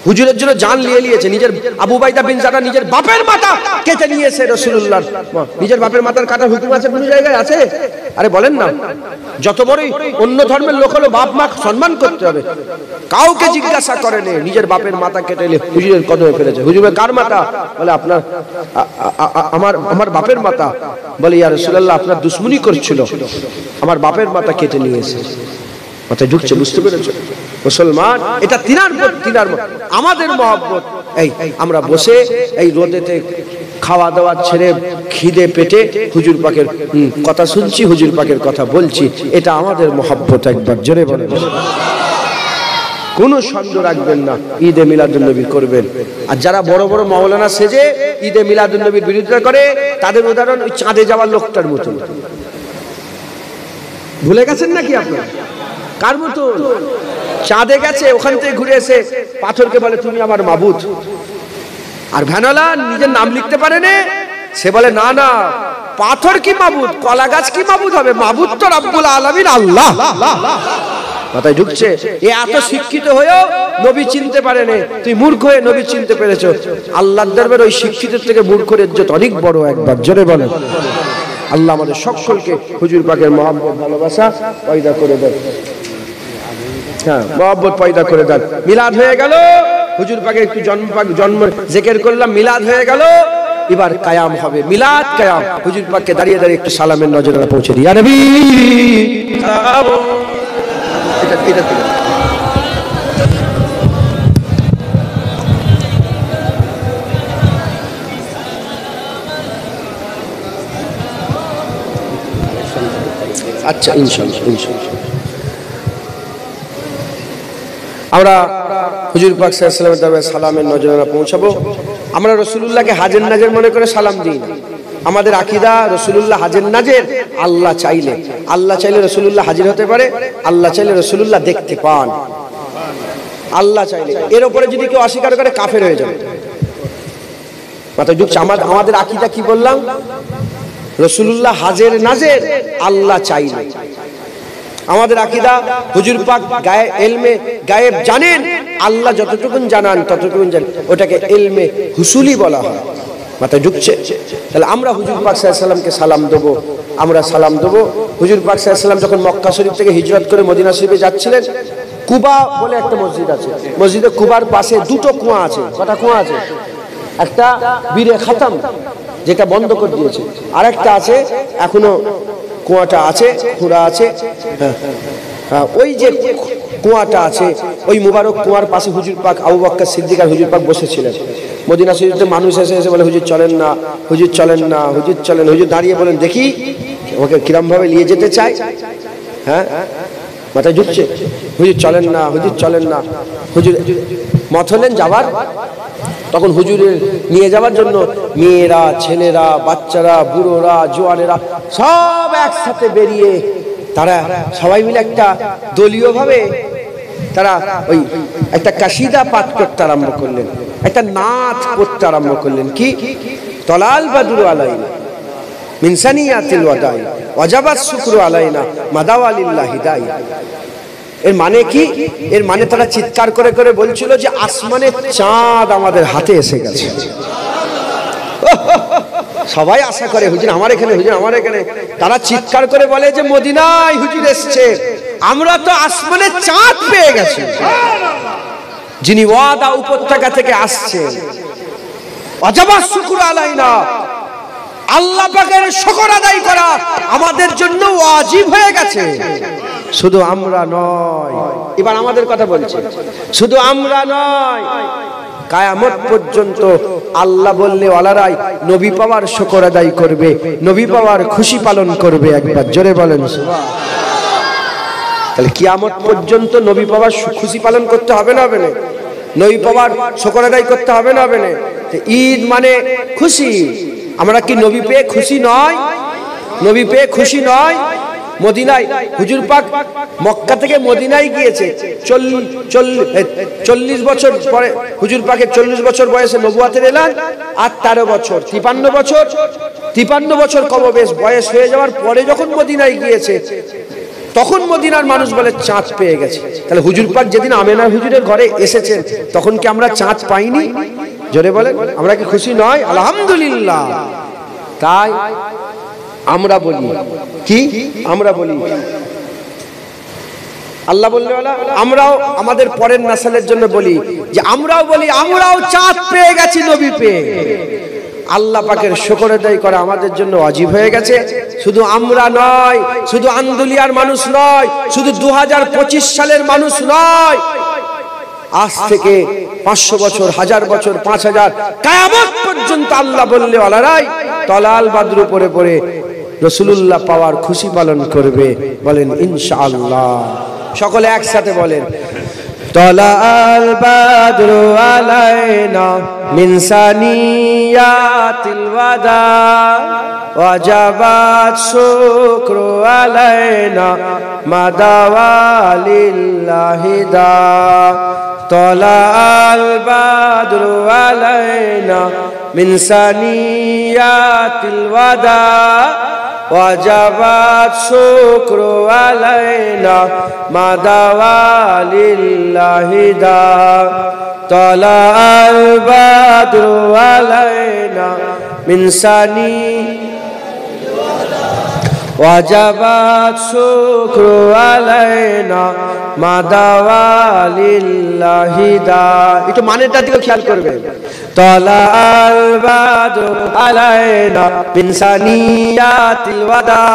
হুজুরের জন্য জান নিয়েছে, নিজের আবু বাইদা বিন জারা নিজের বাপের মাথা কেটে নিয়েছে রাসূলুল্লাহ। নিজের বাপের মাথার কাটার হুকুম আছে কোন জায়গায় আছে? আরে বলেন না। যত বড়ই অন্য ধর্মের লোক হলো, বাপ মা সম্মান করতে হবে। কাউকে জিজ্ঞাসা করেনি, নিজের বাপের মাথা কেটে হুজুরের কদমে ফেলেছে। হুজুরের কার মাথা? বলে আপনার, আমার বাপের মাথা। বলে ইয়া রাসূলুল্লাহ, আপনার দুশমনি করছিল, আমার বাপের মাথা কেটে নিয়েছে। মাথায় ঢুকছে, বুঝতে পেরেছো মুসলমান? এটা তিনার আমাদের মহব্বত। এই আমরা বসে এই রোদেতে খাওয়া দাওয়া ছেড়ে খিদে পেটে হুজুর পাকের কথা শুনছি, হুজুর পাকের কথা বলছি, এটা আমাদের মহব্বত। একবার জোরে বলেন। কোনো সন্দেহ রাখবেন না, ঈদে মিলাদুন নবী করবেন। আর যারা বড় বড় মাওলানা সেজে ঈদে মিলাদুন নবীর বিরোধিতা করে, তাদের উদাহরণ ওই চাঁদে যাওয়ার লোকটার মতো। ভুলে গেছেন নাকি আপনারা? কার মতো? চাঁদে গেছে, ওখান থেকে ঘুরে এসে পাথরকে বলে তুমি আমার মাবুদ। আর ভ্যানওয়ালা নিজের নাম লিখতে পারে না, সে বলে না না, পাথর কি মাবুদ, কলা গাছ কি মাবুদ হবে, মাবুদ তো রব্বুল আলামিন আল্লাহ। মাথায় ঢুকছে? এ এত শিক্ষিত হয়েও নবী চিনতে পারে না, তুই মূর্খ হয়ে নবী চিনতে পেরেছো। আল্লাহর দরবারে ওই শিক্ষিতের থেকে মূর্খের ইজ্জত অনেক বড়। একবার জোরে বলেন। আল্লাহ আমাদের সকলকে হুজুর পাকের মহব্বত ভালোবাসা পয়দা করে দেন। হ্যাঁ, মহব্বত পয়দা করে দেন। মিলাদ হয়ে গেল, হুজুর পাকের একটু জন্ম জিকির করলাম, মিলাদ হয়ে গেল। এবার কায়াম হবে, মিলাদ কায়াম। হুজুর পাককে দাঁড়িয়ে দাঁড়িয়ে একটু সালামের নজরানা পৌঁছে দিই। ইয়া নবী এটা আচ্ছা, ইনশাআল্লাহ ইনশাআল্লাহ আমরা হুজুর পাক সাল্লাল্লাহু আলাইহি ওয়াসাল্লামের সালামের নজরানা পৌঁছাবো। আমরা রাসূলুল্লাহকে হাজের নাজের মনে করে সালাম দিই না। আমাদের আকীদা রাসূলুল্লাহ হাজের নাজের। আল্লাহ চাইলে রাসূলুল্লাহ হাজির হতে পারে, আল্লাহ চাইলে রাসূলুল্লাহ দেখতে পান। আল্লাহ চাইলে, এর উপরে যদি কেউ অস্বীকার করে কাফের হয়ে যাবে। মাথায় ঢুকছে? আমাদের আকীদা কি বললাম? রাসূলুল্লাহ হাজের নাজের, আল্লাহ চাইলে। আমাদের আকীদা হুজুর পাক ইলমে গায়েব জানেন, আল্লাহ যতটুকুন জানান ততটুকুন জানেন, ওটাকে ইলমে হুসুলি বলা হয়। মাথায় ঢুকছে? তাহলে আমরা হুজুর পাক সাল্লাল্লাহু আলাইহি ওয়াসাল্লামকে সালাম দেবো, আমরা সালাম দেবো। হুজুর পাক সাল্লাল্লাহু আলাইহি ওয়াসাল্লাম যখন মক্কা শরীফ থেকে হিজরত করে মদিনা শরীফে যাচ্ছিলেন, কুবা বলে একটা মসজিদ আছে, মসজিদে কুবার পাশে দুটো কুয়া আছে। কটা কুয়া আছে? একটা বীরে খাতাম, যেটা বন্ধ করে দিয়েছে, আর একটা আছে এখনো কুয়াটা আছে, খোঁড়া আছে। হ্যাঁ, ওই যে কুয়াটা আছে, ওই মুবারক কুয়ার পাশে হুজুর পাক, আবু বকর সিদ্দিক আর হুজুর পাক বসেছিলেন। মদিনা শরীফে মানুষ এসে এসে বলে হুজুর চলেন না, হুজুর চলেন না, হুজুর চলেন। হুজুর দাঁড়িয়ে বলেন দেখি ওকে কিরম ভাবে নিয়ে যেতে চাই। হ্যাঁ, মাথায় ঢুকছে? হুজুর চলেন না, হুজুর চলেন না। হুজুর মত হলেন যাবার। তখন হুজুরের নিয়ে যাওয়ার জন্য মেয়েরা, ছেলেরা, বাচ্চারা, বুড়োরা, জোয়ানেরা সব একসাথে বেরিয়ে তারা সবাই মিলে একটা দলীয় ভাবে তারা ওই একটা কাসিদা পাঠ করতে আরম্ভ করলেন, একটা নাচ করতে আরম্ভ করলেন। কি? তলাল বাদুর আলাইনা মিন সানিয়াতিল ওয়াদাই ওয়াজাবাত শুকরু আলাইনা মাদাওয়ালিল্লাহ হিদাই। এর মানে কি? এর মানে তারা চিৎকার করে করে বলছিল যে আসমানের চাঁদ আমাদের হাতে এসে গেছে। সবাই আশা করে হুজুর আমার এখানে, হুজুর আমার এখানে। তারা চিৎকার করে বলে যে মদিনায় হুজুর এসেছে, আমরা তো আসমানের চাঁদ পেয়ে গেছি। যিনি ওয়াদা উপত্যকা থেকে আসছে, ওয়াজাবাত শুকরু আলাইনা, আল্লাহ পাকের শুকর আদায় করা আমাদের জন্য ওয়াজিব হয়ে গেছে। শুধু আমরা নয়, এবার আমাদের কথা বলছে, শুধু আমরা নয়, কিয়ামত পর্যন্ত আল্লাহ বললে ওয়ালারাই নবী পাওয়ার শুকর আদায় করবে, নবী পাওয়ার খুশি পালন করবে। একবার জোরে বলেন সুবহানাল্লাহ। তাহলে কিয়ামত পর্যন্ত নবী পাওয়ার খুশি পালন করতে হবে না? হবে না? নবী পাওয়ার শুকর আদায় করতে হবে না? হবে না? ঈদ মানে খুশি। আমরা কি নবী পেয়ে খুশি নয়? নবী পেয়ে খুশি নয়? মদিনায় হুজুর পাক মক্কা থেকে মদিনায় গিয়েছে 40 বছর পরে। হুজুর পাকের 40 বছর বয়সে নবুয়াতের এলান, আর 13 বছর 53 বছর কমবেশ বয়স হয়ে যাওয়ার পরে যখন মদিনায় গিয়েছে, তখন মদিনার মানুষ বলে চাঁদ পেয়ে গেছে। তাহলে হুজুর পাক যেদিন আমেনা হুজুরের ঘরে এসেছেন, তখন কি আমরা চাঁদ পাইনি? জোরে বলেন, আমরা কি খুশি নয়? আলহামদুলিল্লাহ। তাই আমরা বলি কি? আমরা বলি আল্লাহ বললে আমরাও আমাদের পরের নাসলের জন্য বলি যে আমরাও বলি আমরাও চাঁদ পেয়ে গেছি নবী পেয়ে। আল্লাহ পাকের শুকর আদায় করা আমাদের জন্য ওয়াজিব হয়ে গেছে। শুধু আমরা নয়, শুধু আন্দুলিয়ার মানুষ নয়, শুধু 2025 সালের মানুষ নয়, আজ থেকে 500 বছর, 1000 বছর, 5000, কিয়ামত পর্যন্ত আল্লাহ বললে ওয়ালারাই তলাল বাদর পরে পরে রাসূলুল্লাহ পাওয়ার খুশি পালন করবে। বলেন ইনশাআল্লাহ। সকলে একসাথে বলেন তলাআল বাদরু আলাইনা মিন সানিয়াতিল ওয়াদা ওয়াজাবাত শুকরু আলাইনা মাদাওয়ালিল্লাহি দা তলাআল বাদরু আলাইনা মিন সানিয়াতিল ওয়াদা ওয়াজাবাত শুকরু আলাইনা মাদাওয়ালিল্লাহি দা তলাআল বাদরু আলাইনা মিন সানিয়াতিল ওয়াদা ওয়াজাবাত শুকরু আলাইনা মাদাওয়ালিল্লাহি দা। একটু মানেরটা দিকে খেয়াল করবে। তলাআল বাদরু আলাইনা মিন সানিয়াতিল ওয়াদা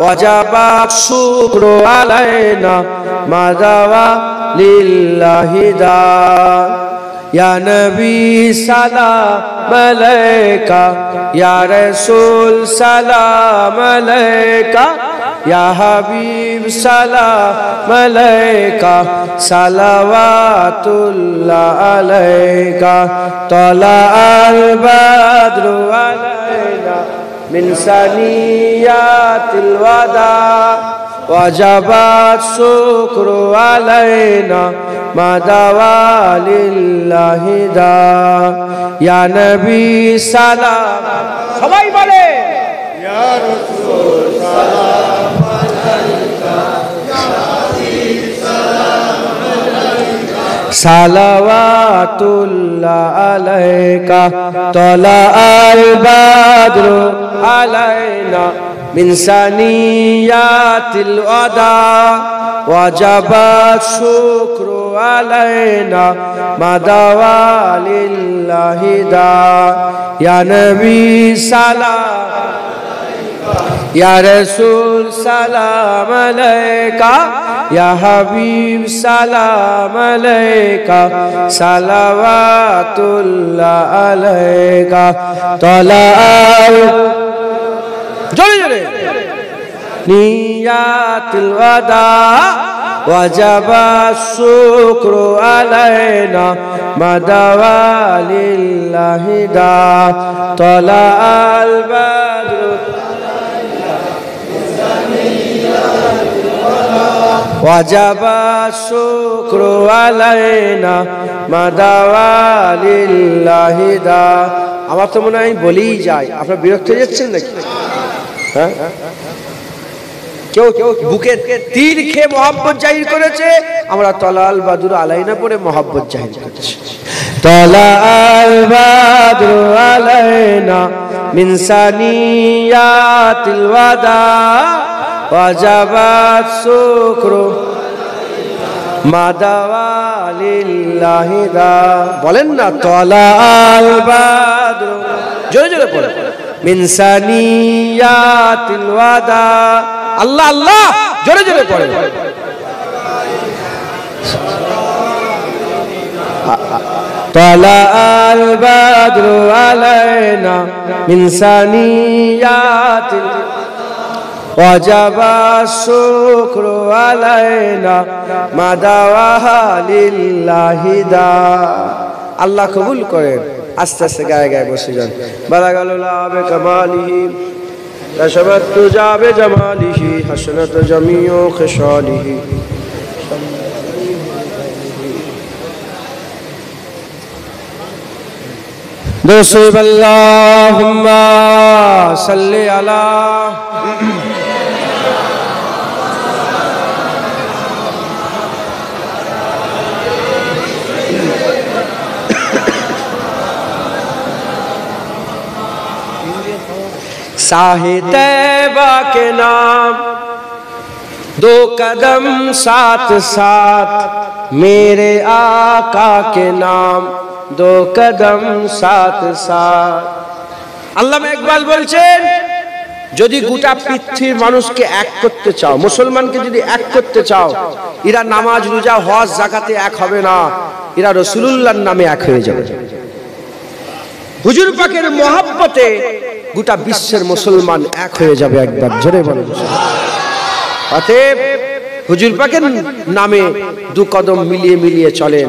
ওয়াজাবাত শুকরু আলাইনা মাদাওয়ালিল্লাহি দা। ইয়া নবী সালাম আলাইকা ইয়া রাসূল সালাম আলাইকা ইয়া হাবিব সালাম আলাইকা সালাওয়াতুল্লাহ আলাইকা তলাআল বাদরু আলাইনা মিন সানিয়াতিল ওয়াদা ওয়াজাবাত শুকরু আলাইনা মাদাওয়ালিল্লাহি দা। ইয়া নবী সালাম, সবাই বলে ইয়া রাসূল সালাম আলাইকা ইয়া হাবিব সালাম আলাইকা সালাওয়াতুল্লাহ আলাইকা তলাআল বাদরু আলাইনা মিন সানিয়াতিল ওয়াদা ওয়াজাবাত শুকরু আলাইনা মাদাওয়ালিল্লাহি দা। ইয়া নবী সালাম ইয়া রাসূল সালাম আলাইকা ইয়া হাবিব সালাম আলাইকা সালাওয়াতুল্লাহ আলাইকা তলাআল জোরে জোরে নিয়াতিল ওয়াদা ওয়াজাবাত শুকরু আলাইনা মাদাওয়ালিল্লাহি দা তলাআল বাদরু ওয়াজাবাত শুকরু আলাইনা মাদাওয়ালিল্লাহি দা। আমার তো মনে হয় বলেই যায়, আপনারা বিরক্ত হয়ে যাচ্ছেন নাকি? হ্যাঁ, কেউ বুকে তিল খেয়ে মহব্বত জাহির করেছে, আমরা তলাআল বাদরু আলাইনা পরে মহব্বত জাহির করেছি। তলাআল বাদরু আলাইনা মিন সানিয়াতিল ওয়াদা ওয়াজাবাত শুকরু মাদাওয়ালিল্লাহি দা। বলেন না তলাআল বাদরু, জোরে জোরে পড়ে মিন সানিয়াতিল ওয়াদা। আল্লাহ আল্লাহ, জোরে জোরে পড়ে। তলাআল বাদরু আলাইনা মিন সানিয়াতিল ওয়াজাবাত শুকরু আলাইনা মাদাওয়ালিল্লাহি দা। আল্লাহ কবুল করেন। আস্তে আস্তে গায়ে গায়ে বসে যান। বালাগালুল্লাহ বিকামালিহি তাশাবাত তুজা বিজামালিহি হাসনাত জামিউ খিসালিহি। দুসুব আল্লাহুম্মা সাল্লি আলা साहे तैबा के नाम दो कदम साथ साथ, मेरे आका के नाम दो कदम साथ साथ। আল্লামা ইকবাল বলছেন, যদি গোটা পৃথিবীর মানুষকে এক করতে চাও, মুসলমানকে যদি এক করতে চাও, এরা নামাজ রোজা হজ যাকাতে এক হবে না, এরা রাসূলুল্লাহর নামে এক হয়ে যাবে। হুজুর পাকের মহব্বতে গোটা বিশ্বের মুসলমান এক হয়ে যাবে একবার, জোরে বলেন। অতএব হুজুর পাকের নামে দু কদম মিলিয়ে মিলিয়ে চলেন।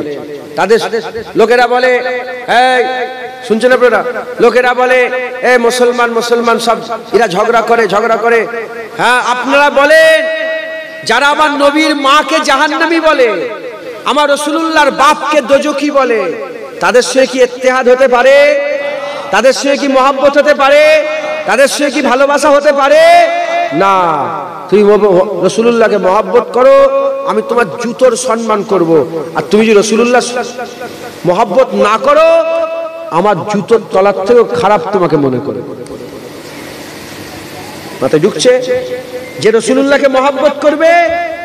তাদের লোকেরা বলে, এই শুনছেন আপনারা, লোকেরা বলে এই মুসলমান মুসলমান সব এরা ঝগড়া করে। হ্যাঁ, আপনারা বলেন যারা আমার নবীর মাকে জাহান্নামী বলে, আমার রাসূলুল্লাহর বাপকে দোজখী বলে, তাদের সঙ্গে কি ইত্তেহাদ হতে পারে? তাদের সঙ্গে কি মহব্বত হতে পারে? তাদের সঙ্গে কি ভালোবাসা হতে পারে? না। তুমি রাসূলুল্লাহকে মহব্বত করো, আমি তোমার জুতোর সম্মান করব। আর তুমি যদি রাসূলুল্লাহ মহব্বত না করো, আমার জুতোর তলার থেকেও খারাপ তোমাকে মনে করে। মাথায় ঢুকছে? যে রাসূলুল্লাহকে মহব্বত করবে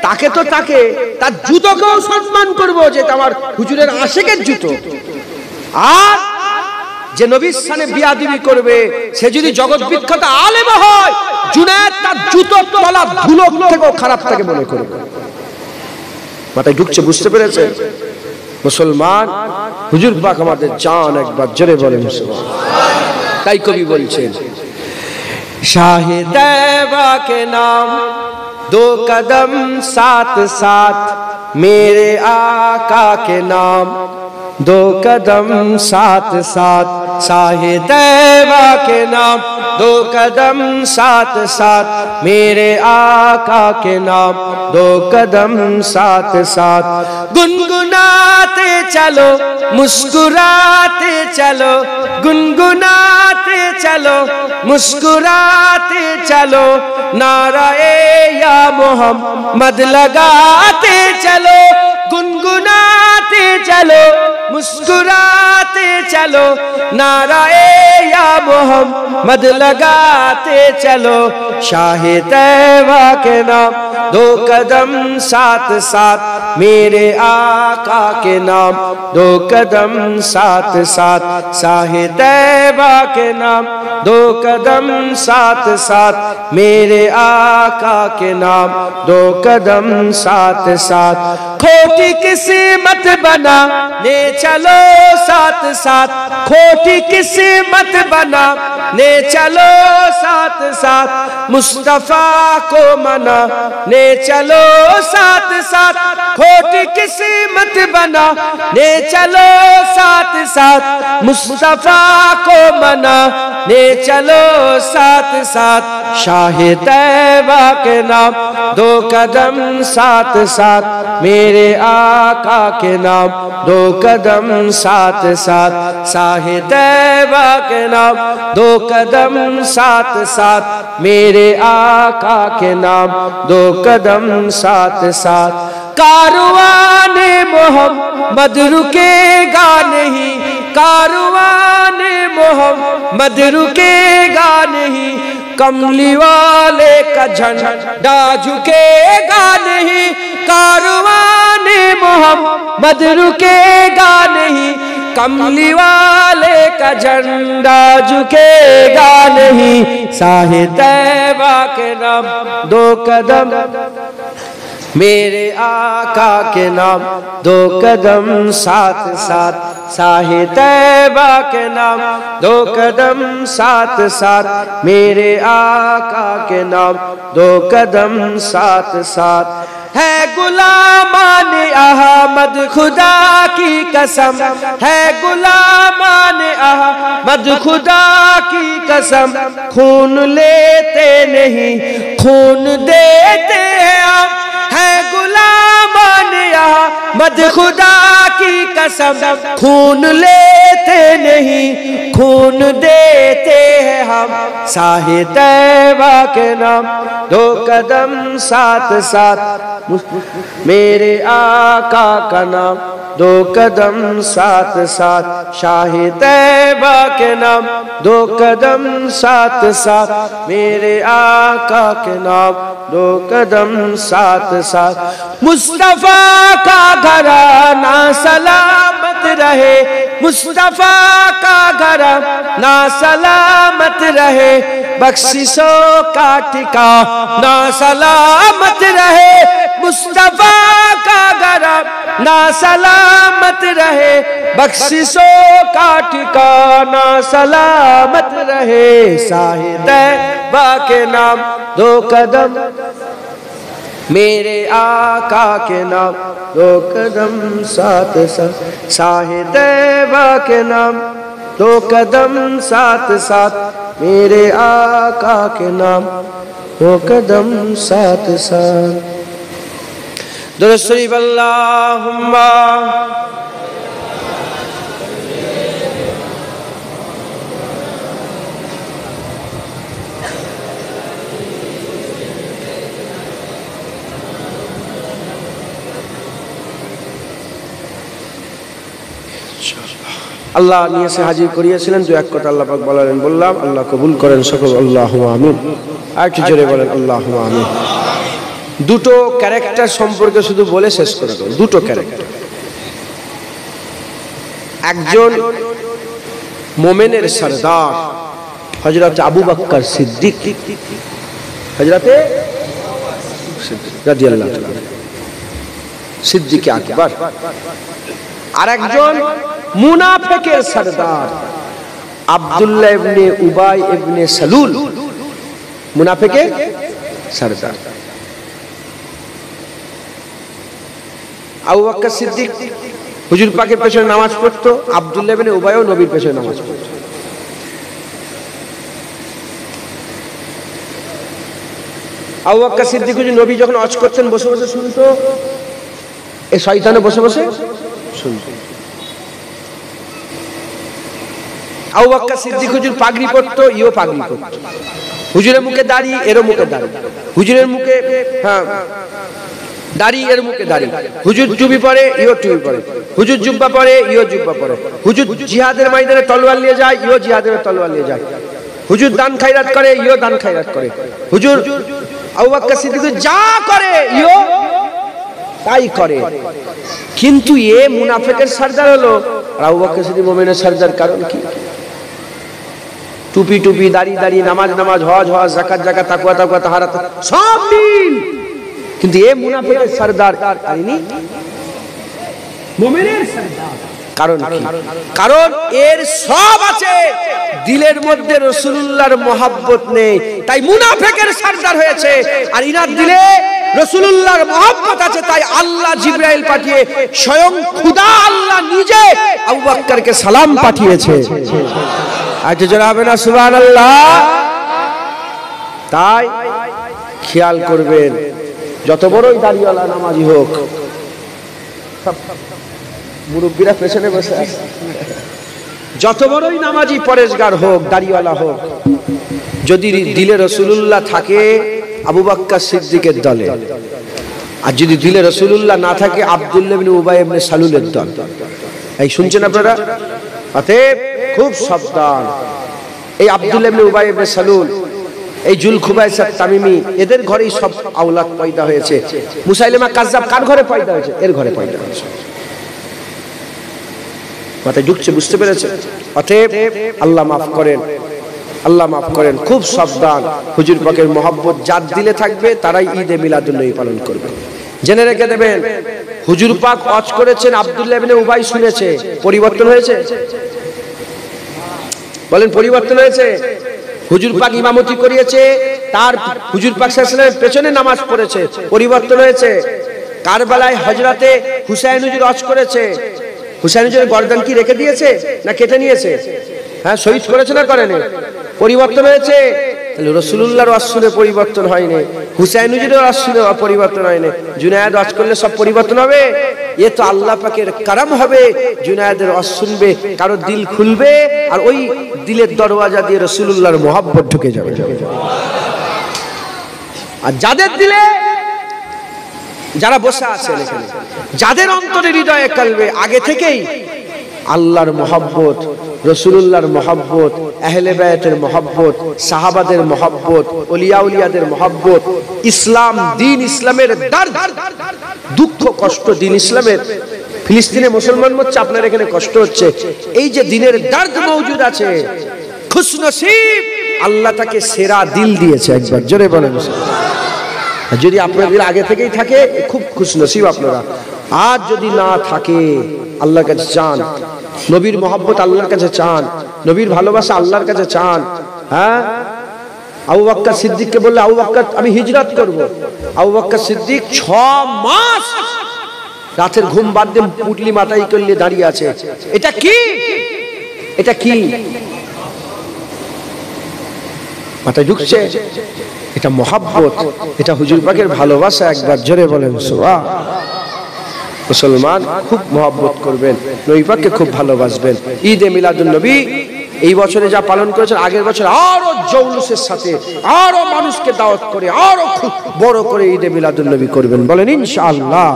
তাকে তো তাকে তার জুতোকেও সম্মান করব, যে আমার হুজুরের আশিকের জুতো। আর যে নবীর সানে বিয়াদবি করবে, সে যদি জগৎ বিখ্যাত আলেম হয়, জুনায়েদ তার জুতোর তলা ধুলো থেকেও খারাপ তাকে মনে করবে। মাথায় ঢুকছে? বুঝতে পেরেছে? মুসলমান, হুজুর পাক আমাদের জান, একবার জোরে বলে মুসলমান। তাই কবি বলছেন, शाहे तैबा के नाम दो कदम साथ साथ, मेरे आका के नाम दो कदम साथ साथ, शाहे तैबा के नाम दो कदम साथ साथ, मेरे आका के नाम दो कदम साथ साथ। गुनगुनाते चलो मुस्कुराते चलो, गुनगुनाते चलो मुस्कुराते चलो, नाराए या मोहम्मद लगाते चलो, गुनगुनाते चलो मुस्कुराते चलो, नाराए या मोहम्मद लगाते चलो। शाहे तैबा के नाम दो कदम साथ साथ, मेरे आका के नाम दो कदम साथ साथ, शाहे तैबा के नाम दो कदम साथ साथ, मेरे आका के नाम दो कदम साथ साथ। खोटी किस्मत बनाने चलो साथ साथ, खोटी किस्मत बनाने चलो साथ साथ, मुस्तफा को मनाने चलो साथ साथ, खोटी किस्मत बनाने चलो साथ साथ, मुस्तफा को मनाने चलो साथ साथ। शाहे तैबा के नाम दो कदम साथ साथ, मेरे आका के नाम दो कदम साथ साथ, शाहे तैबा के नाम दो कदम साथ साथ, मेरे आका के नाम दो कदम साथ साथ। कारवाने मोहम्मद रुकेगा नहीं, कारवाने मोहम्मद रुकेगा नहीं, कमली वाले का झंडा झुकेगा नहीं, कारवाने मोहम्मद रुकेगा नहीं, कमली वाले का झंडा झुकेगा नहीं। शाहे तैबा के नाम दो कदम, मेरे आका के नाम दो कदम साथ साथ, शाहे तैबा के नाम दो कदम साथ साथ, मेरे आका के नाम दो कदम साथ साथ। है गुलामान अहमद खुदा की कसम, है गुलामान अहमद खुदा की कसम, खून लेते नहीं खून देते हम, है गुलामान अहमद खुदा की कसम, खून लेते नहीं खून देते हैं हम। शाहे तैबा के नाम दो कदम साथ साथ, मेरे आका का नाम दो कदम साथ साथ, शाहे तैबा के नाम दो कदम साथ साथ, मेरे आका के नाम दो कदम साथ साथ। मुस्तफा का घराना सलामत रहे, मुस्तफा का घराना सलामत रहे, बख्शिशों का ठिकाना सलामत रहे, मुस्तफा का घराना सलामत रहे, बख्शिशों का ठिकाना सलामत रहे। शाहे तैबा के नाम दो कदम, मेरे आका के नाम दो कदम साथ साथ, शाहे तैबा के नाम दो कदम साथ साथ, मेरे आका के नाम दो कदम साथ साथ। दुरूद शरीफ अल्लाहुम्मा আল্লাহ নিয়ে এসে হাজির করিয়েছিলেন। দু এক কথা আল্লাহ পাক বলেন, বললাম আল্লাহ কবুল করেন সকল, আল্লাহুম্মা আমিন। আর একটু জোরে বলেন আল্লাহুম্মা আমিন। দুটো ক্যারেক্টার সম্পর্কে শুধু বলে শেষ করে দেব। দুটো ক্যারেক্টার, একজন মোমেনের সরদার হযরত আবু বকর সিদ্দিক হযরতে রাদিয়াল্লাহু তাআলা সিদ্দিক আকবর, আর একজন মুনাফিকের সরদার আব্দুল্লাহ ইবনে উবাই ইবনে সালুল, মুনাফিকের সরদার। আবু বকর সিদ্দিক হুজুর পাকের পেছনে নামাজ পড়তো, আব্দুল্লাহ ইবনে উবাইও নবীর পেছনে নামাজ পড়তো। আবু বকর সিদ্দিক হুজুর নবী যখন ওয়াজ করতেন বসে বসে শুনতো, এই শয়তানে বসে বসে শুনতো। আবু বকর সিদ্দিক হুজুর পাগড়ি পরতো, ইও পাগড়ি পরতো। হুজুরের মুখে দাড়ি, এরও মুখে দাড়ি। হুজুরের মুখে দাড়ি, এর মুখে দাড়ি। হুজুর টুপি পরে, ইও টুপি পরে। হুজুর জুব্বা পরে, ইও জুব্বা পরে। হুজুর জিহাদের ময়দানে তলোয়ার নিয়ে যায়, ইও জিহাদের তলোয়ার নিয়ে যায়। হুজুর দান খায়রাত করে, ইও দান খায়রাত করে। হুজুর আবু বকর সিদ্দিক যা করে, ইও তাই করে। কিন্তু এ মুনাফিকের সরদার হলো, আবু বকর সিদ্দিক মুমিনের সরদার। কারণ কি? টুপি টুপি, দাড়ি দাড়ি, নামাজ নামাজ, হজ হজ, যাকাত যাকাত, তাকওয়া তাকওয়া, তাহারাত সব দিন। কিন্তু এ মুনাফিকের সরদার আইনি মুমিনের সরদার। কারণ কি? কারণ এর সব আছে, দিলের মধ্যে রাসূলুল্লাহর মহব্বত নেই, তাই মুনাফিকের সরদার হয়েছে। আর ইনার দিলে রাসূলুল্লাহর মহব্বত আছে, তাই আল্লাহ জিবরাইল পাঠিয়ে স্বয়ং খোদা আল্লাহ নিজে আবু বকরকে সালাম পাঠিয়েছে। আজ যারা হবে না সুবহানাল্লাহ। তাই খেয়াল করবেন, যত বড়ই দাড়িওয়ালা নামাজি হোক, মুরব্বীরা পেছনে বসে আছে, যত বড়ই নামাজি পরেশগার হোক, দাড়িওয়ালা হোক, যদি দিলে রাসূলুল্লাহ থাকে আবু বকর সিদ্দিকের দলে, আর যদি দিলে রাসূলুল্লাহ না থাকে আব্দুল্লাহ ইবনে উবাই ইবনে সালুলের দল। এই শুনছেন আপনারা? অতএব খুব সাবধান। এই আব্দুল্লাহ ইবনে উবাই ইবনে সালুল, এই জুলখুবাইসা তামিমি, এদের ঘরেই সব আওলাদ পয়দা হয়েছে। মুসাইলিমা কাজ্জাব কার ঘরে পয়দা হয়েছে? এর ঘরে পয়দা হয়েছে। মাথায় ঢুকছে, বুঝতে পেরেছে? অতএব আল্লাহ মাফ করেন, আল্লাহ মাফ করেন। খুব সাবধান। হুজুর পাকের মহব্বত যার দিলে থাকবে তারাই ঈদে মিলাদুন্নবী পালন করবে। জেনে রেখে দেবেন, হুজুর পাক ওয়াজ করেছেন, আব্দুল্লাহ ইবনে উবাই শুনেছে, পরিবর্তন হয়েছে? বলেন পরিবর্তন হয়েছে? হুজুর পাক ইমামতি করিয়েছে, তার হুজুর পাক সাল্লাল্লাহু আলাইহি ওয়াসাল্লামের পেছনে নামাজ পড়েছে, পরিবর্তন হয়েছে। কারবালায় হযরতে হুসাইন হুজুর ওয়াজ করেছে, হুসাইন হুজুরের গর্দান কি রেখে দিয়েছে না কেটে নিয়েছে? হ্যাঁ, শহীদ করেছে না করেনি? পরিবর্তন হয়েছে। তাহলে রাসূলুল্লাহর ওয়াজ শুনে পরিবর্তন হয়নি, হুসাইন হুজুরের ওয়াজ শুনে পরিবর্তন হয়নি। জুনায়েদ ওয়াজ করলে সব পরিবর্তন হবে? এ তো আল্লাহ পাকের কারাম হবে। জুনায়েদের ওয়াজ শুনবে, কারো দিল খুলবে, আর ওই দিলের দরওয়াজা দিয়ে রাসূলুল্লাহর মহব্বত ঢুকে যাবে। আর যাদের দিলে, যারা বসে আছেন এখানে, যাদের অন্তরে হৃদয়ে কলবে আগে থেকেই আল্লাহর মহব্বত, রাসূলুল্লাহর মহব্বত, আহলে বায়তের মহব্বত, সাহাবাদের মহব্বত, ওলিয়া উলিয়াদের মহব্বত, ইসলাম দিন, ইসলামের দর্দ, দুঃখ কষ্ট, দিন ইসলামের, ফিলিস্তিনে মুসলমান হচ্ছে, আপনার এখানে কষ্ট হচ্ছে, এই যে দিনের দর্দ মওজুদ আছে, খুশনসিব আল্লাহ তাকে সেরা দিল দিয়েছে। একবার জোরে বলেন। যদি আপনাদের আগে থেকেই থাকে খুব খুশনসিব আপনারা। আর যদি না থাকে, আল্লাহর কাছে চান, নবীর মহব্বত আল্লাহর কাছে চান, নবীর ভালোবাসা আল্লাহর কাছে চান। হ্যাঁ, আবু বকর সিদ্দিককে বললে, আবু বকর আমি হিজরত করব। আবু বকর সিদ্দিক 6 মাস রাতের ঘুম বাদ দিয়ে পুটলি মাথায় করলে দাঁড়িয়ে আছে। এটা কি? এটা কি মাথায় ঢুকছে? এটা মহাব্বত, এটা হুজুর পাকের ভালোবাসা। একবার জোরে বলেন সুবহান। মুসলমান খুব মহব্বত করবেন, নবী পাককে খুব ভালোবাসবেন। ঈদে মিলাদুন নবী এই বছরে যা পালন করেছেন, আগের বছর আরো জৌলুসের সাথে, আরো মানুষকে দাওয়াত করে, আরো খুব বড় করে ঈদে মিলাদুন নবী করবেন, বলেন ইনশাআল্লাহ।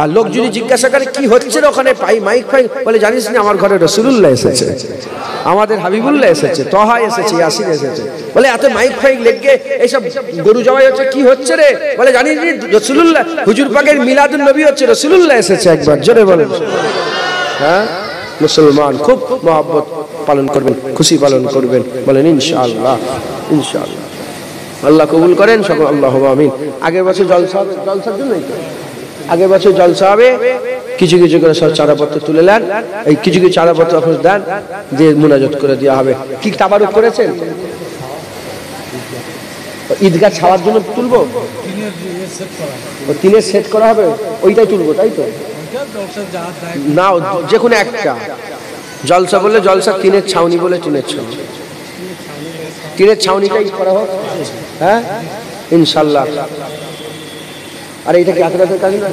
আর লোক যদি জিজ্ঞাসা করে কি হচ্ছে ওখানে, পাই মাইক ফাই, বলে জানিস না আমার ঘরে রাসূলুল্লাহ এসেছে, আমাদের হাবিবুল্লাহ এসেছে, তহা এসেছে, ইয়াসিন এসেছে। বলে এত মাইক ফাইক লেগে এইসব গরু জবাই হচ্ছে, কি হচ্ছে রে? বলে জানিস নি রাসূলুল্লাহ, হুজুর পাকের মিলাদুন নবী হচ্ছে, রাসূলুল্লাহ এসেছে। একবার জোরে বলেন। হ্যাঁ, মুসলমান খুব মহব্বত পালন করবেন, খুশি পালন করবেন, বলেন ইনশাআল্লাহ। ইনশাআল্লাহ আল্লাহ কবুল করেন সকল, আল্লাহুম্মা আমিন। আগের বছর জলসা, জলসার জন্যই আগের বছর জলসা হবে। কিছু কিছু করে সব চারাপত্র তুলে নেন, এই কিছু কিছু চারাপত্র আপনার দেন, যে মুনাজাত করে দেওয়া হবে। কি তাবারুক করেছেন? ঈদগাহ ছাওয়ার জন্য তুলবো, টিনের সেট করা হবে, ওইটাই তুলবো, তাই তো? না, যে কোনো একটা। জলসা বলে জলসা, টিনের ছাউনি বলে টিনের ছাউনি, টিনের ছাউনিটাই করা হোক। হ্যাঁ ইনশাল্লাহ। আর এইটা কি আখেরাতের কাজ না?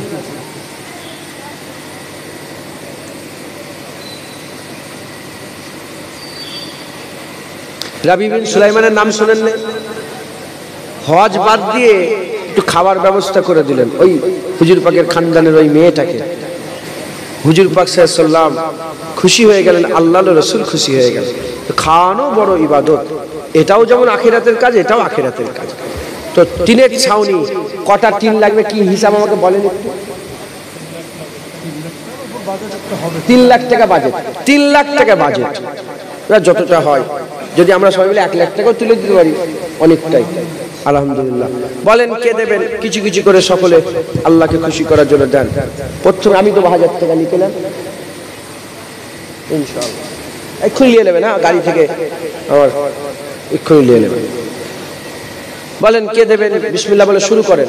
রাবি বিন সুলাইমানের নাম শুনেন না? হজ বাদ দিয়ে একটু খাবার ব্যবস্থা করে দিলেন ওই হুজুর পাকের খানদানের ওই মেয়েটাকে। হুজুর পাক সাল্লাল্লাহু আলাইহি ওয়াসাল্লাম খুশি হয়ে গেলেন, আল্লাহর রাসূল খুশি হয়ে গেলেন। খাওয়ানো বড় ইবাদত, এটাও যেমন আখিরাতের কাজ, এটাও আখিরাতের কাজ। তো টিনের ছাউনি কটা টিন লাগবে, কি হিসাব আমাকে বলেন একটু? 3 লাখ টাকা বাজেট, 3 লাখ টাকা বাজেট। যতটা হয়, যদি আমরা সবাই মিলে 1 লাখ টাকাও তুলে দিতে পারি, অনেকটাই আলহামদুলিল্লাহ। বলেন কে দেবেন? কিছু কিছু করে সকলে আল্লাহকে খুশি করার জন্য দেন। প্রথমে আমি তো 1000 টাকা নিকেলাম, ইনশাআল্লাহ এক্ষুনি নিয়ে নেবেন। হ্যাঁ, গাড়ি থেকে আমার এক্ষুনি নিয়ে নেবেন। বলেন কে দেবেন? বিসমিল্লাহ বলে শুরু করেন,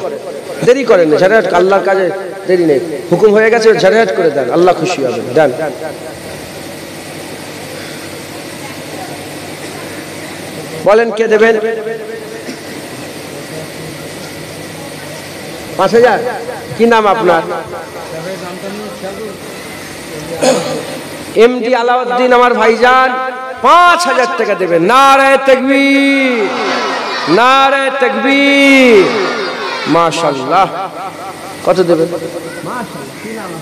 দেরি করেন না, ঝাড়াট, আল্লাহর কাজে দেরি নেই। হুকুম হয়ে গেছে, ঝাড়াট করে দেন, আল্লাহ খুশি হবেন। দেন। বলেন কে দেবেন? 5000। কি নাম আপনার? এমডি আলাউদ্দিন আমার ভাইজান 5000 টাকা দেবেন। নারায়ে তাকবীর, নারায়ে তাকবীর, মাশাআল্লাহ। কত দেবেন? মাশাআল্লাহ। কি নাম?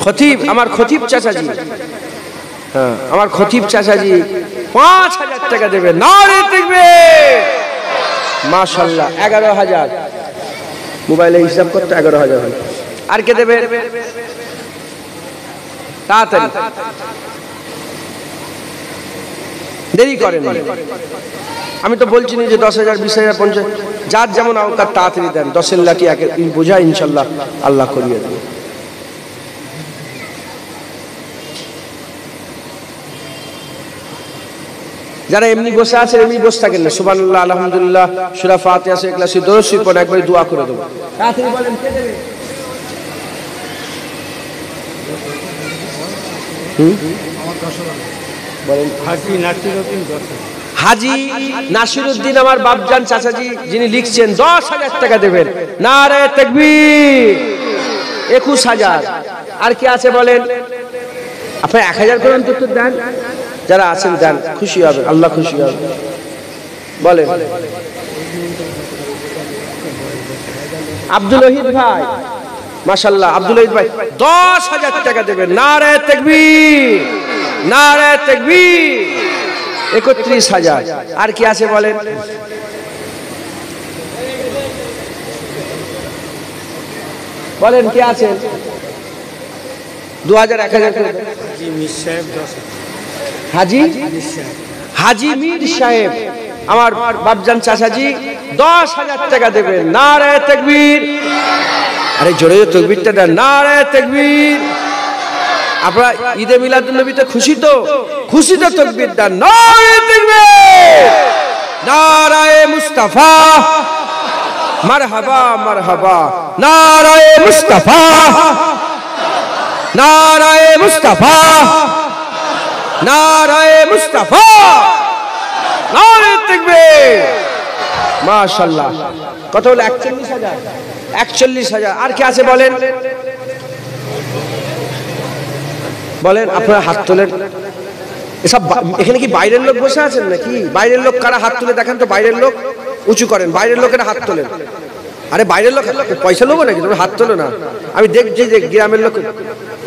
খতিব, আমার খতিব চাচাজি। হ্যাঁ, আমার খতিব চাচাজি 5000 টাকা দেবেন। নারায়ে তাকবীর, মাশাআল্লাহ। 11000। মোবাইলে হিসাব করতে 11000 হয়। আর কে দেবে? তাড়াতাড়ি, দেরি করেন। আমি তো বলছি না যে 10,000, 20,000, 50,000, যার যেমন আওকাত তাড়াতাড়ি দেন। 10 লাখ বোঝা ইনশাল্লাহ আল্লাহ করিয়ে দেবে। যারা এমনি বসে আছেন, এমনি বসে থাকেন না, সুবহানাল্লাহ, আলহামদুলিল্লাহ, সূরা ফাতিহা, ইখলাস, দরুদ শরীফ পড়ে একবার দোয়া করে দেব। তাড়াতাড়ি বলেন কে দেবে? আমার 10,000 বলেন। হাজী নাসিরউদ্দিন, হাজী নাসিরউদ্দিন আমার বাপজান চাচাজি যিনি লিখছেন 10,000 টাকা দেবেন। নারায়ে তাকবীর। 21,000। আর কি আছে বলেন? আপনি 1000 করেন তো দেন, যারা আছেন দেন, খুশি হবে, আল্লাহ খুশি হবে। বলেন। আব্দুল ওহিদ ভাই, মাশাআল্লাহ, আব্দুল ওহিদ ভাই 10,000 টাকা দেবেন। নারায়ে তাকবীর, নারায়ে তাকবীর। 31,000। আর কি আছে বলেন? বলেন কে আছে? 2000, 1000 করে। হাজী মীর সাহেব আমার বাপজান চাচাজি 10,000 টাকা দেবেন। নারায়ে তাকবীর। আরে জোরে তাকবীরটা দেন। নারায়ে তাকবীর, আপনারা ঈদে মিলাদুন নবীতে খুশি তো? খুশি তো তাকবীর দেন। নারে তাকবীর, নারায়ে মুস্তাফা, মারহাবা মারহাবা, নারায়ে মুস্তাফা, নারায়ে মুস্তাফা, নারায়ে মুস্তাফা, নারে তাকবীর। মাশাআল্লাহ। কত হলো? 41,000। 41,000। আর কি আছে বলেন? বলেন, আপনারা হাত তোলেন। এসব এখানে কি বাইরের লোক বসে আছেন নাকি? বাইরের লোক কারা? হাত তুলে দেখান তো। বাইরের লোক উঁচু করেন, বাইরের লোকেরা হাত তোলেন। আরে বাইরের লোক পয়সা লোক নাকি? তোমরা হাত তোলো না। আমি দেখছি যে গ্রামের লোক।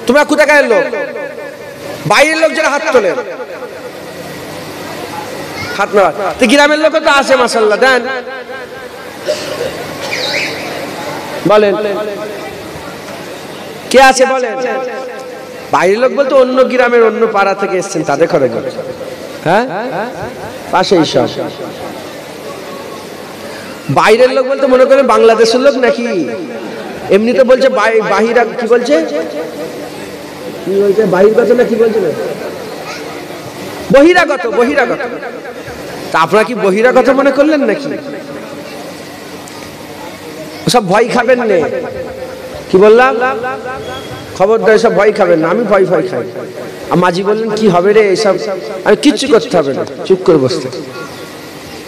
তোমরা কোথাকার লোক? বাইরের লোক যারা হাত তোলেন, হাত না। তো গ্রামের লোক তো আছে, মাশাআল্লাহ, দেন। বলেন কে আছে বলেন? বাইরের লোক বলতে অন্য গ্রামের অন্য পাড়া থেকে এসেছেন, তাদের ঘরে ঘরে। হ্যাঁ, পাশেই সব। বাইরের লোক বলতে মনে করেন বাংলাদেশের লোক নাকি? এমনি তো বলছে বাহিরা, কি বলছে? কি বলছে? বাহিরগত না কি বলছে? বহিরাগত, বহিরাগত। তা আপনারা কি বহিরাগত মনে করলেন নাকি? সব ভয় খাবেন না। কি বললাম? খবরদার সব ভয় খাবেন না। আমি ভয় খাই। আর মাঝি বললেন কি হবে রে এসব? আমি কিচ্ছু করতে হবে না, চুপ করে বসতে।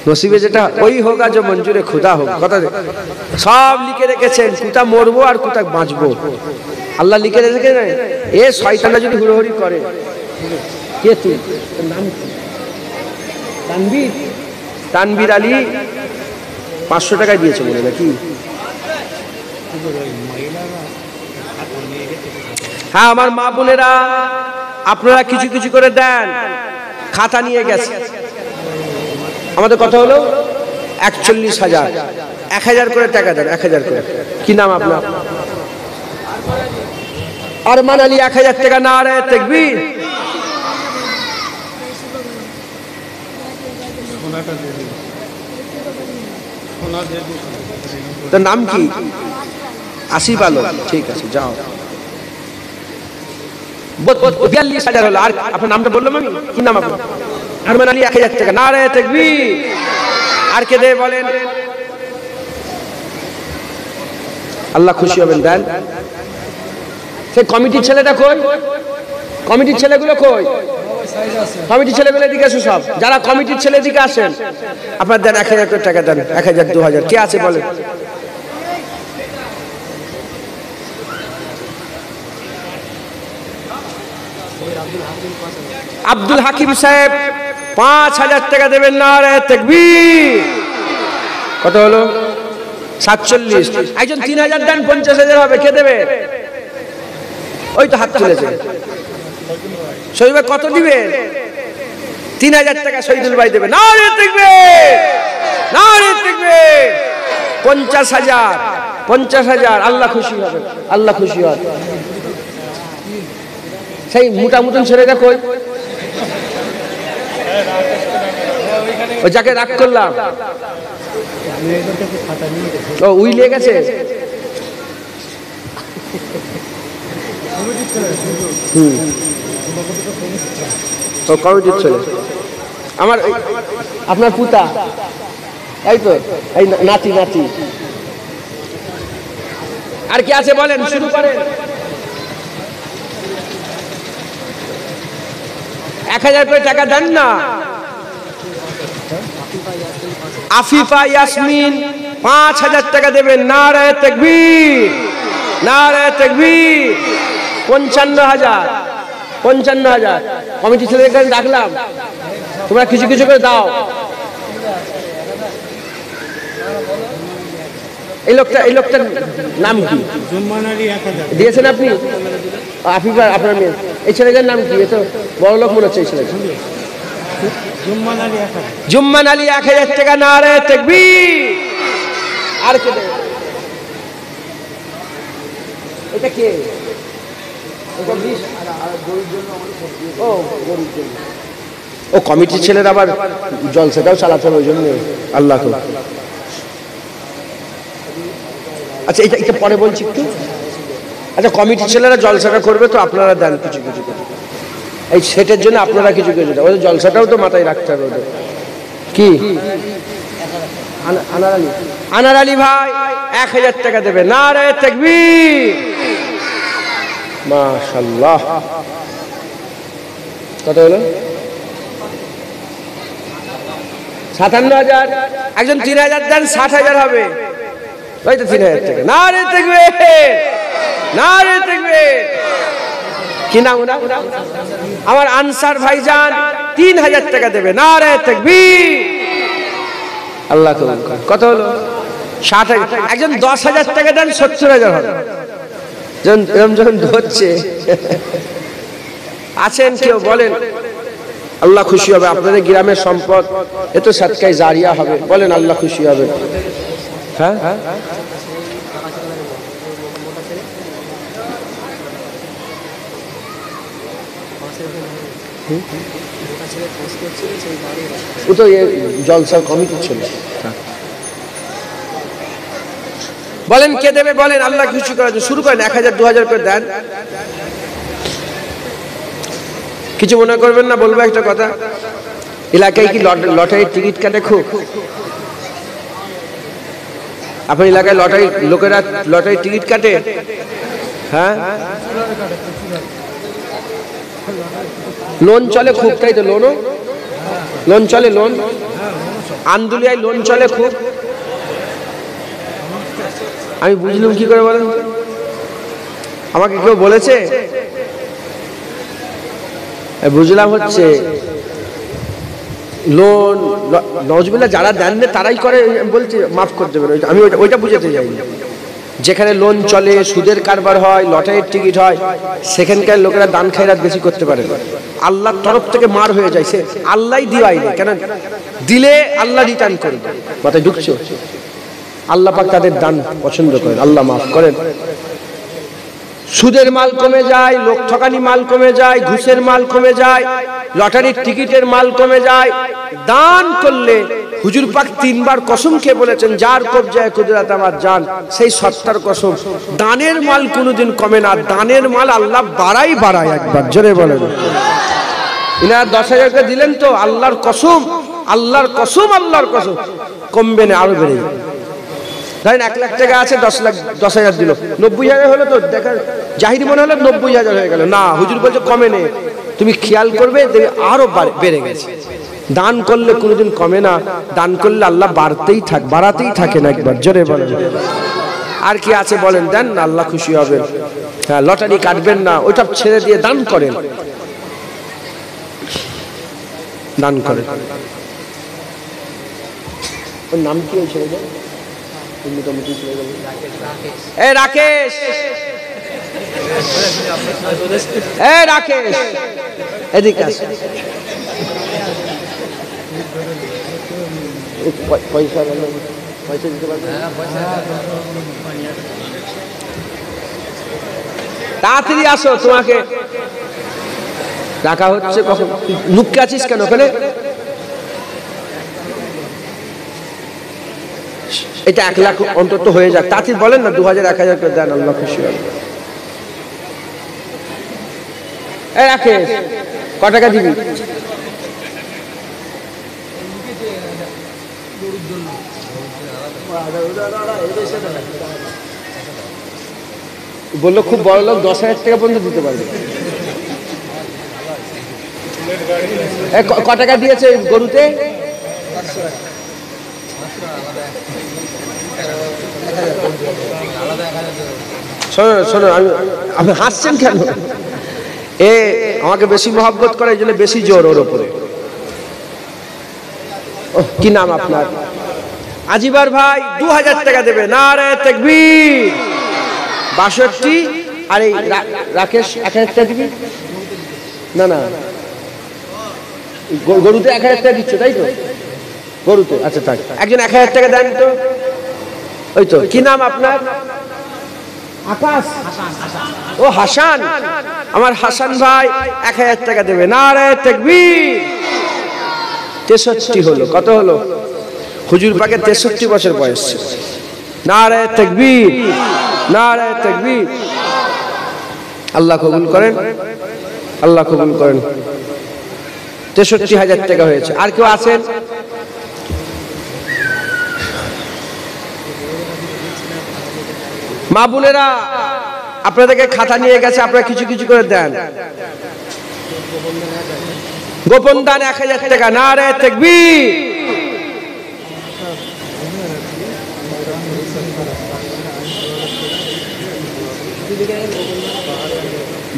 নসিবে যেটা ওই হোক আর যে মঞ্জুরে খুদা হোক। কথা সব লিখে রেখেছেন, কোথা মরবো আর কোথা বাঁচবো আল্লাহ লিখে রেখে। এ শয়তানটা যদি হুড়োহুড়ি করে। কে তুই? নাম তানবীর? তানবীর আলী 500 টাকায় দিয়েছে বলে নাকি? হ্যাঁ, আমার মা বোনেরা, আপনারা কিছু কিছু করে দেন। খাতা নিয়ে গেছে। আমাদের কথা হলো 41,000। 1,000 করে টাকা দেন, 1,000 করে। কি নাম আপনার? আরমান আলী। 1,000 টাকা। নারে তাকবীর। তোর নাম কি? আসিফ আলম। ঠিক আছে, যাও। 42,000 হলো। আর আপনার নামটা বললাম আমি? কি নাম আপনার? আরমান আলী। 1,000 টাকা। নারে তাকবীর। আর কে দেবে বলেন? আল্লাহ খুশি হবেন, দেন। সেই কমিটির ছেলেটা কই? কমিটির ছেলেগুলো কই? কমিটির ছেলেগুলো এদিকে আসো সব। যারা কমিটির ছেলে দিকে আসেন, আপনার দেন 1,000 টাকা দেন। 1,000, 2,000। কে আছে বলেন? আব্দুল হাকিম সাহেব 5,000 টাকা দেবেন। নারে তাকবীর। কত হলো? 47। একজন 3,000 দেন, 50,000 হবে। কে দেবে? ওই তো হাত তুলেছে। শহীদ ভাই কত দিবেন? 3,000 টাকা শহীদুল ভাই দেবে। নারে তাকবীর, নারে তাকবীর। 50,000, 50,000। আল্লাহ খুশি হবে, আল্লাহ খুশি হবে। সেই মোটা মতন ছেলেটা কই? ওই যাকে রাগ করলাম, ও উইলে গেছে। ও কমিটির ছেলে। আমার আপনার পুতা, এই তো, এই নাতি নাতি। আর কি আছে বলেন? শুরু করেন। 1,000 করে টাকা দেন না। আফিফা ইয়াসমিন 5,000 টাকা দেবেন। নারে তাকবীর, নারে তাকবীর। 55,000, 55,000। কমিটি ছেলেদের কাছে ডাকলাম, তোমরা কিছু কিছু করে দাও। এই লোকটার নাম কি দিয়েছেন আপনি? আফিফা আপনার মেয়ে। এই ছেলেটার নাম কি? এ তো বড় লোক মনে হচ্ছে এই ছেলেটা। জুম্মান আলী 1,000 টাকা। নারে তাকবীর। আর কে দেবে? এটা কে? ও কমিটির ছেলের আবার জলসাটাও চালাতে হবে, ওই জন্য। আল্লাহ তো। আচ্ছা, এটা পরে বলছি একটু। আচ্ছা, কমিটির ছেলেরা জলসাটা করবে তো আপনারা দেন কিছু কিছু করে, এই সেটের জন্য আপনারা কিছু কিছু দেন, ওদের জলসাটাও তো মাথায় রাখতে হবে ওদের। কি আনার আলী ভাই 1000 টাকা দেবে, নারে তাকবীর, মাশাআল্লাহ। কত হলো? 57,000। একজন 3000 দেন, 60,000 হবে। ওই তো 3000 টাকা। নারে তাকবীর, নারে তাকবীর। কি নাম ওরা? আমার আনসার ভাইজান 3000 টাকা দেবে, নারে তাকবীর, আল্লাহ কবুল করে। কত হলো? 60,000। একজন 10,000 টাকা দেন, 70,000 হবে। যখন ধরছে আছেন কেউ বলেন, আল্লাহ খুশি হবে, আপনাদের গ্রামের সম্পদ এ তো সাদকায়ে জারিয়া হবে, বলেন আল্লাহ খুশি হবে। হ্যাঁ, ও তো জলসার কমিটি ছিল। বলেন কে দেবে, বলেন আল্লাহ খুশি করার জন্য। শুরু করেন, 1000 2000 করে দেন। কিছু মনে করবেন না, বলবো একটা কথা। এলাকায় কি লটারির টিকিট কাটে খুব? আপনার এলাকায় লোকেরা লটারির টিকিট কাটে? হ্যাঁ, লোন চলে খুব, তাই তো? লোন চলে, লোন আন্দুলিয়ায় লোন চলে খুব। আমি বুঝলাম কি করে বলেন? আমাকে কেউ বলেছে? বুঝলাম হচ্ছে লোন নজবিল্লাহ যারা দেন না তারাই করে, বলছে মাফ করে দেবেন। আমি ওইটা বুঝাতে যাইনি। যেখানে লোন চলে, সুদের কারবার হয়, লটারির টিকিট হয়, সেখানকার লোকেরা দান খায়রাত বেশি করতে পারে। আল্লাহর তরফ থেকে মার হয়ে যায়, সে আল্লাহই দিওয়াই না, কেন দিলে আল্লাহ রিটার্ন করবে। মাথায় ঢুকছে? আল্লাহ পাক তাদের দান পছন্দ করেন, আল্লাহ মাফ করেন। সুদের মাল কমে যায়, লোক ঠকানি মাল কমে যায়, ঘুষের মাল কমে যায়, লটারির টিকিটের মাল কমে যায়। দান করলে হুজুর পাক 3 বার কসম খেয়ে বলেছেন, যার কবজায় কুদরত আমার জান, সেই সত্তার কসম, দানের মাল কোনোদিন কমে না, দানের মাল আল্লাহ বাড়াই বাড়ায়। একবার জোরে বলেন। ইনারা 10,000 টাকা দিলেন তো, আল্লাহর কসম, আল্লাহর কসম, আল্লাহর কসম, কমবে না, আরো বেড়ে যাবে। ধরেন 1 লাখ টাকা আছে, 10,000 দিল, 90,000 হলো তো, দেখা জাহিরি মনে হলো 90,000 হয়ে গেল। না, হুজুর বলছে কমে নে, তুমি খেয়াল করবে দেখবে আরো বেড়ে গেছে। দান করলে কোনোদিন কমে না, দান করলে আল্লাহ বাড়াতেই থাকেন। একবার জোরে বলেন। আর কি আছে বলেন, দেন না, আল্লাহ খুশি হবেন। হ্যাঁ, লটারি কাটবেন না, ওইটা ছেড়ে দিয়ে দান করেন, দান করেন। ওর নাম কি হয়েছে? রাকেশ, রাকেশ এদিকে পয়সা দিতে পারবে? তাড়াতাড়ি আসো, তোমাকে রাখা হচ্ছে। কখন লুককে আছিস কেন ওখানে? এটা 1 লাখ অন্তত হয়ে যাক, তাড়াতাড়ি বলেন না। 2000 1000 করে দেন, আল্লাহ খুশি হবে। রাকেশ, ক টাকা দিবি? বললো খুব বড় লোক, 10,000 টাকা পর্যন্ত দিতে পারবে। ক টাকা দিয়েছে গরুতে? শোনো শোনো, আমি হাসছেন কেন? এ আমাকে বেশি মহব্বত করে, এই জন্য বেশি জোর ওর উপরে। কি নাম আপনার? আজিবার ভাই 2000 টাকা দেবে, নারে তাকবীর। 62। আর এই রাকেশ 1000 টাকা দিবি? না না, গরুতে 1000 টাকা দিচ্ছ তাই তো? গরুতে, আচ্ছা থাক। একজন 1000 টাকা দেন তো। ওই তো, কি নাম আপনার? আকাশ। ও হাসান, আমার হাসান ভাই 1000 টাকা দেবে, নারে তাকবীর। 63 হলো। কত হলো? হুজুর পাকের 63 বছর বয়স ছিল। নারে তাকবীর, নারে তাকবীর। আল্লাহ কবুল করেন, আল্লাহ কবুল করেন। 63,000 টাকা হয়েছে। আর কেউ আছেন? মা বোনেরা আপনাদেরকে খাতা নিয়ে গেছে, আপনারা কিছু কিছু করে দেন। গোপন দান 1000 টাকা। নারে তাকবীর।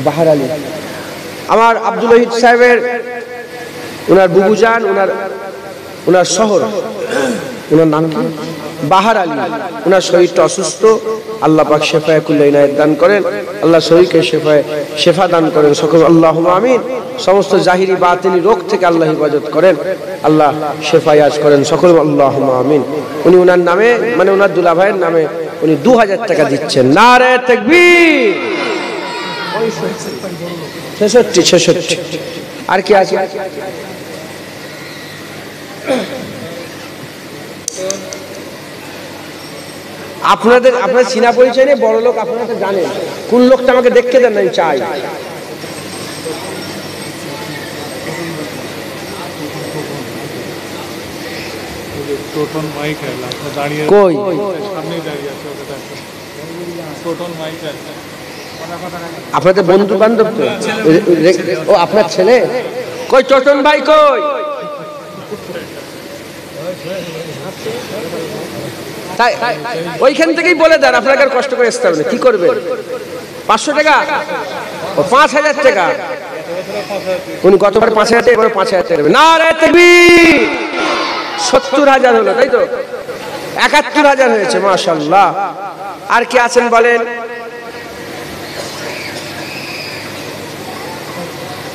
বাহার আলী আমার আব্দুল ওহিদ সাহেবের ওনার বুবুজান, ওনার শহর, ওনার নাম কি? বাহার আলী। ওনার শরীরটা অসুস্থ, আল্লাহ পাক শেফায়ে কুল্লি ইনায়াত দান করেন। আল্লাহ শরীরকে শেফা দান করেন সকল, আল্লাহুম্মা আমিন। সমস্ত জাহিরি বাতিনি রোগ থেকে আল্লাহ হেফাজত করেন, আল্লাহ শেফায়াজ করেন সকল, আল্লাহুম্মা আমিন। উনি ওনার নামে, মানে ওনার দুলা ভাইয়ের নামে উনি 2000 টাকা দিচ্ছেন। নারে তাকবীর। 66। আর কি আছে? আপনাদের চিনা পরিচয় নেই, বড় লোক আপনারা তো জানেন। কোন লোকটা আমাকে দেখতে দেন, আমি চাই। কই? আপনাদের বন্ধু বান্ধব তো? ও আপনার ছেলে? কই টোটন ভাই কই? তাই ওইখান থেকেই বলে দেন, আপনাকে আর কষ্ট করে আসতে হবে না। কি করবেন? 500 টাকা? ও 5000 টাকা। উনি গতবার 5000 টাকা, এবার 5000 টাকা দেবেন। নারে তাকবীর। 70,000 হলো, তাই তো? 71,000 হয়েছে, মাশাআল্লাহ। আর কি আছেন বলেন?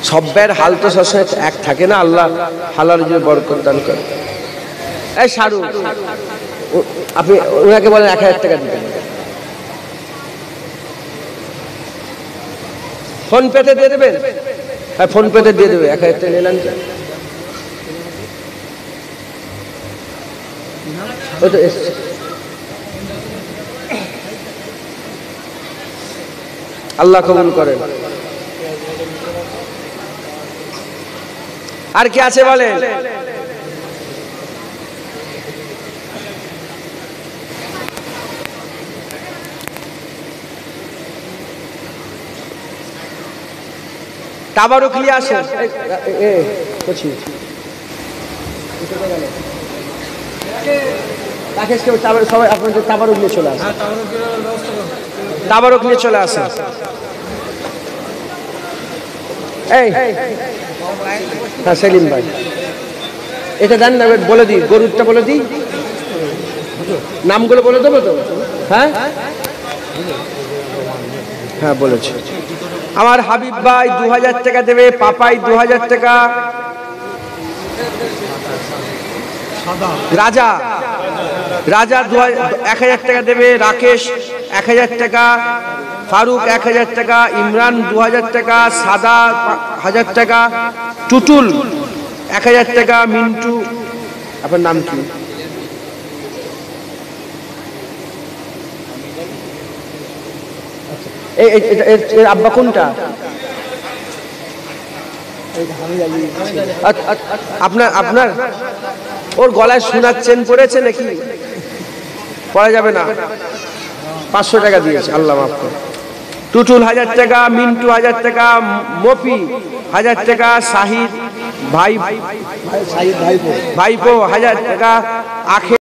সবের হাল তো সবসময় এক থাকে না, আল্লাহ হালাল রুজি বরকত দান করে। এই শাহরুখ, আপনি ওনাকে বলেন 1000 টাকা দিবেন। ফোন পেতে দিয়ে দেবেন? হ্যাঁ, ফোন পেতে দিয়ে দেবে। 1000 টাকা নিলেন। ওই তো এসছে। আল্লাহ কবুল করেন। আর কি আছে বলেন? তাবারুক নিয়ে আসেন। সবাই আপনাদের তাবারুক নিয়ে চলে আসেন, তাবারুক নিয়ে চলে আসেন। এই হ্যাঁ সেলিম ভাই, এটা দেন না, বলে দিই, গরুরটা বলে দিই, নামগুলো বলে দেবো তো? হ্যাঁ হ্যাঁ বলেছি। আমার হাবিব ভাই 2000 টাকা দেবে, পাপাই 2000 টাকা, রাজা 1000 টাকা দেবে, রাকেশ 1000 টাকা, ফারুক 1000 টাকা, ইমরান 2000 টাকা, সাদা 1000 টাকা, টুটুল 1000 টাকা, মিন্টু, আপনার নাম কি? এর আব্বা কোনটা? আপনার ওর গলায় সোনার চেন পড়েছে নাকি? পড়া যাবে না। 500 টাকা দিয়েছে, আল্লাহ মাফ করে। টুটুল 1000 টাকা, মিন্টু 1000 টাকা, মফি 1000 টাকা, শাহিদ ভাইপো 1000 টাকা, আখে